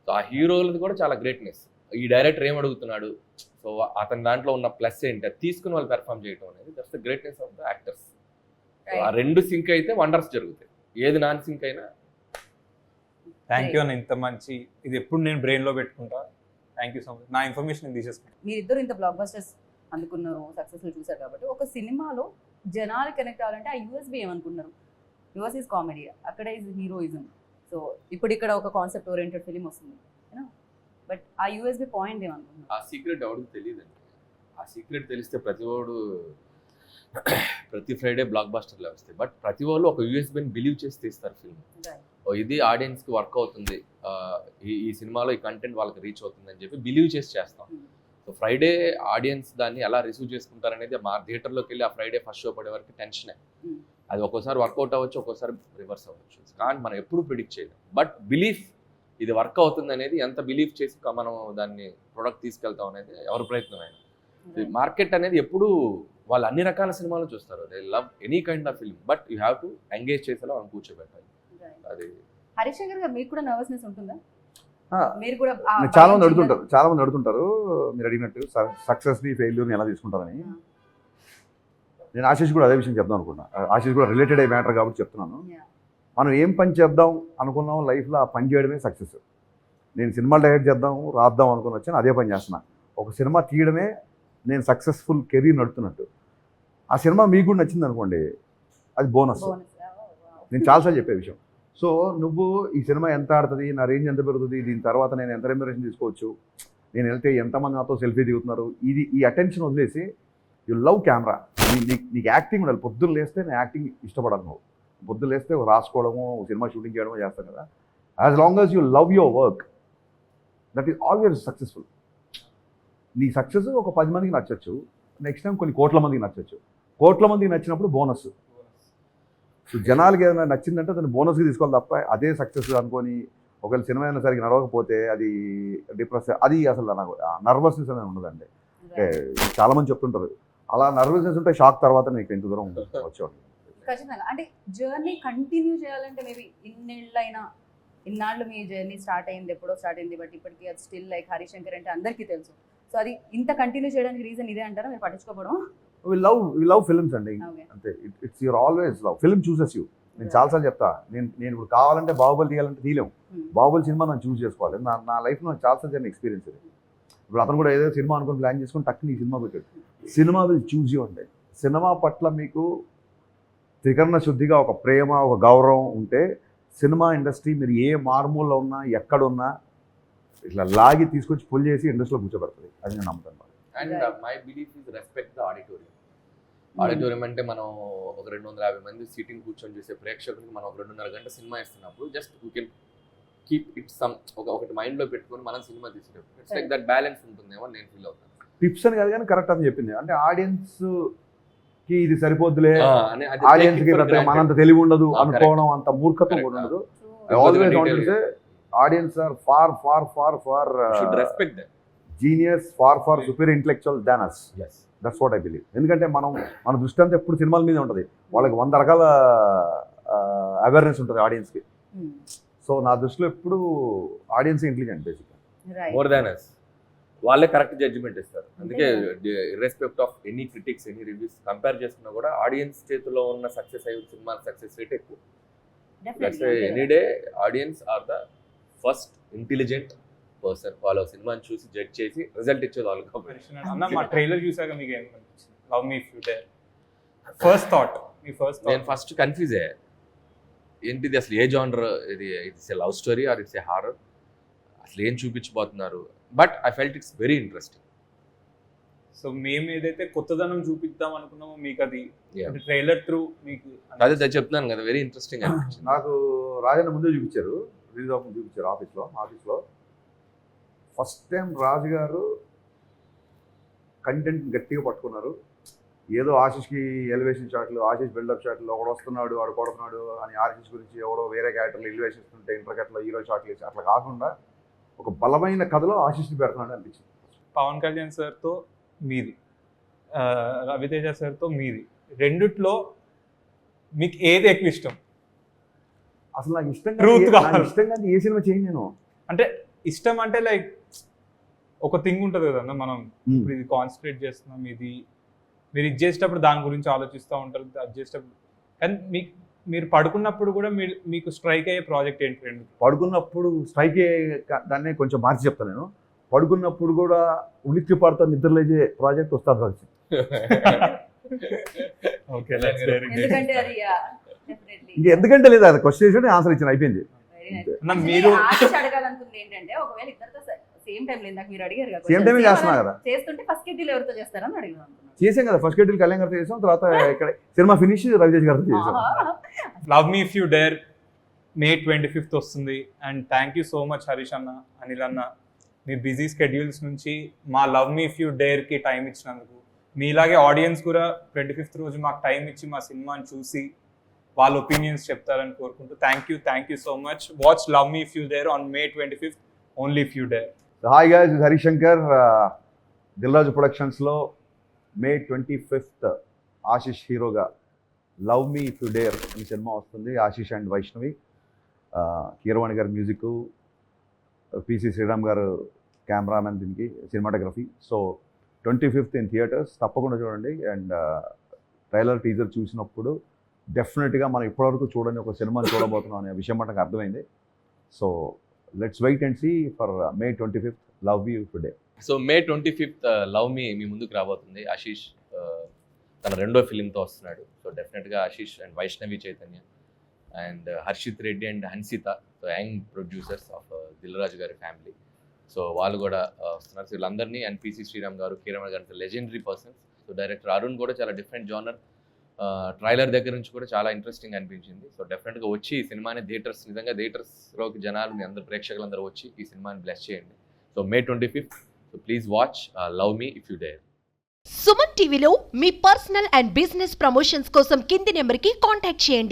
Speaker 4: సో ఆ హీరోలది కూడా చాలా గ్రేట్నెస్. ఈ డైరెక్టర్ ఏం అడుగుతున్నాడు, సో అతని దాంట్లో ఉన్న ప్లస్ ఏంటి అది తీసుకుని వాళ్ళు పెర్ఫామ్ చేయడం అనేది that's the greatness of the actors. ఆ రెండు సింక్ అయితే వండర్స్ జరుగుతాయి, ఏది నాన్ సింక్ అయినా.
Speaker 3: థ్యాంక్ యూ అన్న, ఇంత మంచి ఇది ఎప్పుడు నేను బ్రెయిన్లో పెట్టుకుంటా. Thank you so much. నా ఇన్ఫర్మేషన్ తీసేసుకుంటాను.
Speaker 2: మీరిద్దరు ఇంత బ్లాక్ బస్టర్స్ అందుకున్నారు, సక్సెస్ఫుల్ చూసారు కాబట్టి ఒక సినిమాలో జనాలు కనెక్ట్ అవ్వాలంటే ఆ యూఎస్బి ఏమనుకున్నారు? యూఎస్ ఈజ్ కామెడీ, అక్కడ ఈజ్ హీరోయిజం. సో ఇప్పుడు ఇక్కడ ఒక కాన్సెప్ట్ ఓరియంటెడ్ ఫిలిం వస్తుంది, బట్ ఆ యూఎస్బి పాయింట్ ఏమనుకున్నారు?
Speaker 4: ఆ సీక్రెట్ ఎవరికి తెలియదండి. ఆ సీక్రెట్ తెలిస్తే ప్రతి ఫ్రైడే బ్లాక్ బాస్టర్లో వస్తాయి. బట్ ప్రతి వాళ్ళు ఒక యూఎస్బీని బిలీవ్ చేసి తీస్తారు ఫిల్మ్. ఇది ఆడియన్స్కి వర్క్ అవుతుంది, ఈ సినిమాలో ఈ కంటెంట్ వాళ్ళకి రీచ్ అవుతుంది అని చెప్పి బిలీవ్ చేసి చేస్తాం. సో ఫ్రైడే ఆడియన్స్ దాన్ని ఎలా రిసీవ్ చేసుకుంటారనేది మా థియేటర్లోకి వెళ్ళి ఆ ఫ్రైడే ఫస్ట్ షో పడే వరకు టెన్షనే. అది ఒక్కోసారి వర్కౌట్ అవ్వచ్చు, ఒక్కోసారి రివర్స్ అవ్వచ్చు, కానీ మనం ఎప్పుడు ప్రిడిక్ట్ చేయలేం. బట్ బిలీఫ్ ఇది వర్క్ అవుతుంది అనేది, ఎంత బిలీవ్ చేసి మనం దాన్ని ప్రొడక్ట్ తీసుకెళ్తాం అనేది ఎవరి ప్రయత్నం అయినా. మార్కెట్ అనేది ఎప్పుడు వాళ్ళు అన్ని రకాల సినిమాలు చూస్తారు, they love any kind of film, but you have to engage చేసేలా మనం కూర్చోబెట్టాలి. అది
Speaker 2: హరీష్ శంకర్ గారు మీకు కూడా నర్వస్నెస్ ఉంటుందా?
Speaker 5: ఆ,
Speaker 2: మీరు కూడా
Speaker 5: చాలా మంది అడుగుతుంటారు మీరు అడిగినట్టు సక్సెస్ని ఫెయిల్యూర్ని ఎలా తీసుకుంటారని. నేను ఆశీష్ కూడా అదే విషయం చెప్దాం అనుకున్నా. ఆశీష్ కూడా రిలేటెడ్ అయ్యే మ్యాటర్ కాబట్టి చెప్తున్నాను. మనం ఏం పని చేద్దాం అనుకున్నాం లైఫ్లో ఆ పని చేయడమే సక్సెస్. నేను సినిమాలు డైరెక్ట్ చేద్దాం రాద్దాం అనుకుని వచ్చాను, అదే పని చేస్తున్నా. ఒక సినిమా తీయడమే నేను సక్సెస్ఫుల్ కెరీర్ నడుతున్నట్టు. ఆ సినిమా మీకు కూడా నచ్చింది అనుకోండి, అది బోనస్. నేను చాలాసార్లు చెప్పే విషయం. సో నువ్వు ఈ సినిమా ఎంత ఆడుతుంది, నా రేంజ్ ఎంత పెరుగుతుంది, దీని తర్వాత నేను ఎంత రెమ్యునరేషన్ తీసుకోవచ్చు, నేను వెళ్తే ఎంతమంది నాతో సెల్ఫీ దిగుతున్నారు, ఈ అటెన్షన్ వదిలేసి యు లవ్ కెమెరా. నీకు యాక్టింగ్ ఉండాలి. పొద్దున్న లేస్తే నేను యాక్టింగ్ ఇష్టపడాలి. నువ్వు పొద్దున్న లేస్తే రాసుకోవడము, సినిమా షూటింగ్ చేయడమో చేస్తాను కదా. As long as you love your work, that is always successful. నీ సక్సెస్ ఒక 10 మందికి నచ్చచ్చు, నెక్స్ట్ టైం కొన్ని కోట్ల మందికి నచ్చచ్చు. కోట్ల మందికి నచ్చినప్పుడు బోనస్. సో జనాలకి ఏదైనా నచ్చిందంటే దాన్ని బోనస్కి తీసుకోవాలి తప్ప అదే సక్సెస్ అనుకొని ఒకవేళ సినిమా అయినా సరిగ్గా నడవకపోతే అది డిప్రెస్, అది అసలు నాకు నర్వస్నెస్ అనేది ఉండదండి. అంటే చాలామంది చెప్తుంటారు అలా నర్వస్నెస్ ఉంటే షాక్ తర్వాత నీకు ఎంత దూరం వచ్చేవాడు.
Speaker 2: ఖచ్చితంగా. అంటే జర్నీ కంటిన్యూ చేయాలంటే మేబీ ఇన్నాళ్ళు మీ జర్నీ స్టార్ట్ అయింది, ఎప్పుడో స్టార్ట్ అయింది, బట్ ఇప్పటికీ అది స్టిల్ లైక్ హరీష్ శంకర్ అంటే అందరికీ తెలుసు. సో అది ఇంత కంటిన్యూ చేయడానికి రీజన్ ఇదే అంటారా, మీరు పట్టించుకోవడం?
Speaker 5: వి లవ్ ఫిల్మ్స్ అండి, అంతే. It's your always love. Film chooses you. నేను చాలాసార్లు చెప్తా, నేను ఇప్పుడు కావాలంటే బాహుబలి తీయాలంటే తీయలేము. బాహుబలి సినిమా నన్ను చూస్ చేసుకోవాలి. నా లైఫ్లో చాలాసార్లు జరిగిన ఎక్స్పీరియన్స్ ఇది. ఇప్పుడు అతను కూడా ఏదో సినిమా అనుకుని ప్లాన్ చేసుకుని టక్కుని ఈ సినిమా పెట్టాడు. సినిమా విల్ చూజ్ యూ అండి. సినిమా పట్ల మీకు త్రికరణ శుద్ధిగా ఒక ప్రేమ, ఒక గౌరవం ఉంటే సినిమా ఇండస్ట్రీ మీరు ఏ మార్మూల్లో ఉన్నా ఎక్కడున్నా ఇట్లా లాగి తీసుకొచ్చి పుల్ చేసి ఇండస్ట్రీలో కూర్చోబెడుతుంది. అది నేను నమ్ముతాను.
Speaker 4: And my belief is respect the auditorium. Auditorium అంటే మనం ఒక 250 మంది సీటింగ్ కూర్చొని చూసే ప్రేక్షకులకి మనం ఒక 2.5 గంట సినిమా ఇస్తున్నప్పుడు just you can keep it some ఒకటి మైండ్లో పెట్టుకొని మనం సినిమా తీసేటప్పుడు ఇట్స్ లైక్ దట్ బ్యాలెన్స్ ఉంటుందేమో నేను ఫీల్ అవుతాను.
Speaker 5: టిప్స్ అని కాదు కానీ కరెక్ట్ అని చెప్పింది. అంటే ఆడియన్స్కి ఇది సరిపోద్దులే, ఆడియన్స్కి మనంత తెలివి ఉండదు అనుకోవడం, అంత మూర్ఖత్వం కూడా ఉండదు. I always want to say audience are far far far far
Speaker 4: respect them,
Speaker 5: genius, far far superior intellectual than us. That's what I believe. ఎందుకంటే మన దృష్టి అంతా ఎప్పుడు సినిమాల మీద ఉంటుంది. వాళ్ళకి 100 రకాల అవేర్నెస్ ఉంటుంది ఆడియన్స్కి. సో నా దృష్టిలో ఎప్పుడు ఆడియన్స్ ఇంటెలిజెంట్ బేసిక్గా,
Speaker 4: మోర్ దాన్ us. వాళ్ళే కరెక్ట్ జడ్జిమెంట్ ఇస్తారు. అందుకే irrespect of any critics, any reviews compare చేసుకున్నా కూడా ఆడియన్స్ చేతిలో ఉన్న సక్సెస్ అయ్యే సినిమా సక్సెస్ రేట్ ఎక్కువ. Any day audience are the first intelligent person. వాళ్ళ సినిమాని చూసి జడ్జ్ చేసి రిజల్ట్ ఇచ్చేది వాళ్ళు కాబట్టి.
Speaker 3: అన్న మా ట్రైలర్ చూసాక మీకు ఏమనిపించింది? Love me if you dare. First thought, మీ ఫస్ట్ థాట్.
Speaker 4: నేను ఫస్ట్ కన్ఫ్యూజ్ అయ్యా, ఏంటిది అసలు, ఏ జానర్ ఇది? It's a love story or it's a horror? అసలు ఏం చూపించబోతున్నారు? But I felt it's very interesting.
Speaker 3: So మేము ఏదైతే కొత్తదనం చూపిద్దాం అనుకున్నామో మీకు అది ట్రైలర్ త్రూ మీకు
Speaker 4: అదే చెప్తున్నాను కదా, వెరీ ఇంట్రెస్టింగ్ అనిపించింది.
Speaker 5: నాకు రాజన్న ముందే చూపించారు, రిలీజ్ ఆఫ్ చూపించారు ఆఫీస్లో. ఫస్ట్ టైం రాజు గారు కంటెంట్ గట్టిగా పట్టుకున్నారు. ఏదో ఆశీష్కి ఎలివేషన్ షాట్లు, ఆశీష్ బిల్డప్ షాట్లు, ఒకడు వస్తున్నాడు వాడు కొడుతున్నాడు అని ఆశీష్ గురించి ఎవడో వేరే క్యారెక్టర్లు ఎలివేషన్ ఇస్తుంటే ఇంటర్కట్లో హీరో షాట్లు వేసి అట్లా కాకుండా ఒక బలమైన కథలో ఆశీష్ని పెడుతున్నాడు అనిపించింది.
Speaker 3: పవన్ కళ్యాణ్ సార్తో మీది రవితేజ సార్తో మీది, రెండిట్లో మీకు ఏది ఎక్కువ ఇష్టం?
Speaker 5: అసలు నాకు
Speaker 3: Truth
Speaker 5: ఇష్టంగా
Speaker 3: కావాలి.
Speaker 5: ఇష్టంగా ఏ సినిమా చేయను నేను.
Speaker 3: అంటే ఇష్టం అంటే లైక్ ఒక థింగ్ ఉంటుంది కదన్నా, మనం ఇప్పుడు ఇది కాన్సన్ట్రేట్ చేస్తున్నాం, ఇది మీరు ఇది చేసేటప్పుడు దాని గురించి ఆలోచిస్తూ ఉంటారు, అది చేసేటప్పుడు. కానీ మీరు పడుకున్నప్పుడు కూడా మీకు స్ట్రైక్ అయ్యే ప్రాజెక్ట్ ఏంటి? రెండు
Speaker 5: పడుకున్నప్పుడు స్ట్రైక్ దాన్ని కొంచెం మార్చి చెప్తాను నేను. పడుకున్నప్పుడు కూడా ఉలిక్కి పడుతూ నిద్రలేసే ప్రాజెక్ట్ ఉస్తాద్ భగత్ సింగ్.
Speaker 3: ఓకే,
Speaker 2: ఎందుకంటే అది డెఫినెట్లీ
Speaker 5: ఇంకా ఎందుకంటే లేదు, అది క్వశ్చన్ ఆన్సర్ ఇచ్చిన అయిపోయింది.
Speaker 3: మీరు
Speaker 2: ఆశిష్ అడగాలనుకుంది ఏంటంటే ఒకవేళ ఇద్దరితో సేమ్ టైం ఇందాక మీరు అడిగారు కదా,
Speaker 5: సేమ్ టైమే చేస్తున్నా కదా.
Speaker 2: చేస్తుంటే ఫస్ట్ షెడ్యూల్ ఎవరితో చేస్తారని అడిగాను అనుకున్నాను.
Speaker 5: చేసాం కదా, ఫస్ట్ షెడ్యూల్ కళ్యాణ్ గారితో చేసాం, తర్వాత ఇక్కడ సినిమా ఫినిష్ రవితేజ్ గారితో చేసాం.
Speaker 3: Love me if you dare May 25th వస్తుంది. And thank you so much Harish అన్న, అనిల్ అన్న, మీ బిజీ స్కెడ్యూల్స్ నుంచి మా లవ్ మీ ఇఫ్ యూ డేర్కి టైం ఇచ్చినందుకు. మీలాగే ఆడియన్స్ కూడా 25th రోజు మాకు టైం ఇచ్చి మా సినిమాని చూసి వాళ్ళ ఒపీనియన్స్ చెప్తారని కోరుకుంటూ thank you so much. Watch love me if you dare on May 25th, only if you dare.
Speaker 5: Hi guys, Harishankar. Dil Raju ప్రొడక్షన్స్లో May 25th ఆశిష్ హీరోగా love me if you dare అనే సినిమా వస్తుంది. ఆశిష్ అండ్ వైష్ణవి, కీరవాణి గారి మ్యూజిక్, పిసి శ్రీరామ్ గారు కెమెరామెన్, దీనికి cinematography. So 25th in theatres, తప్పకుండా చూడండి. అండ్ ట్రైలర్ టీజర్ చూసినప్పుడు డెఫినెట్గా మనం ఇప్పటివరకు చూడని ఒక సినిమాని చూడబోతున్నాం అనే విషయం మనకు అర్థమైంది. So let's wait and see for May 25th love you today.
Speaker 4: So May 25th love me మీ ముందుకు రాబోతుంది. ఆశీష్ తన రెండో ఫిలింతో వస్తున్నాడు. సో డెఫినెట్గా Ashish and Vaishnavi Chaitanya and Harshit Reddy and Hansitha, so young producers of Dil Raju గారి ఫ్యామిలీ, సో వాళ్ళు కూడా వస్తున్నారు. సో వీళ్ళందరినీ, అండ్ పిసి శ్రీరామ్ గారు, కీరవాణి గారు, legendary persons. So director Arun కూడా చాలా డిఫరెంట్ జోనర్. ట్రైలర్ దగ్గర నుంచి కూడా చాలా ఇంట్రెస్టింగ్ అనిపించింది. సో డెఫినెట్గా వచ్చి ఈ సినిమాని నిజంగా థియేటర్స్లోకి జనాలు, మీ అందరు ప్రేక్షకులందరూ వచ్చి ఈ సినిమాని బ్లెస్ చేయండి. So May 25th, so please watch love me if you dare.
Speaker 6: Suman టీవీలో మీ పర్సనల్ అండ్ బిజినెస్ ప్రమోషన్స్ కోసం కింది నెంబర్కి కాంటాక్ట్ చేయండి.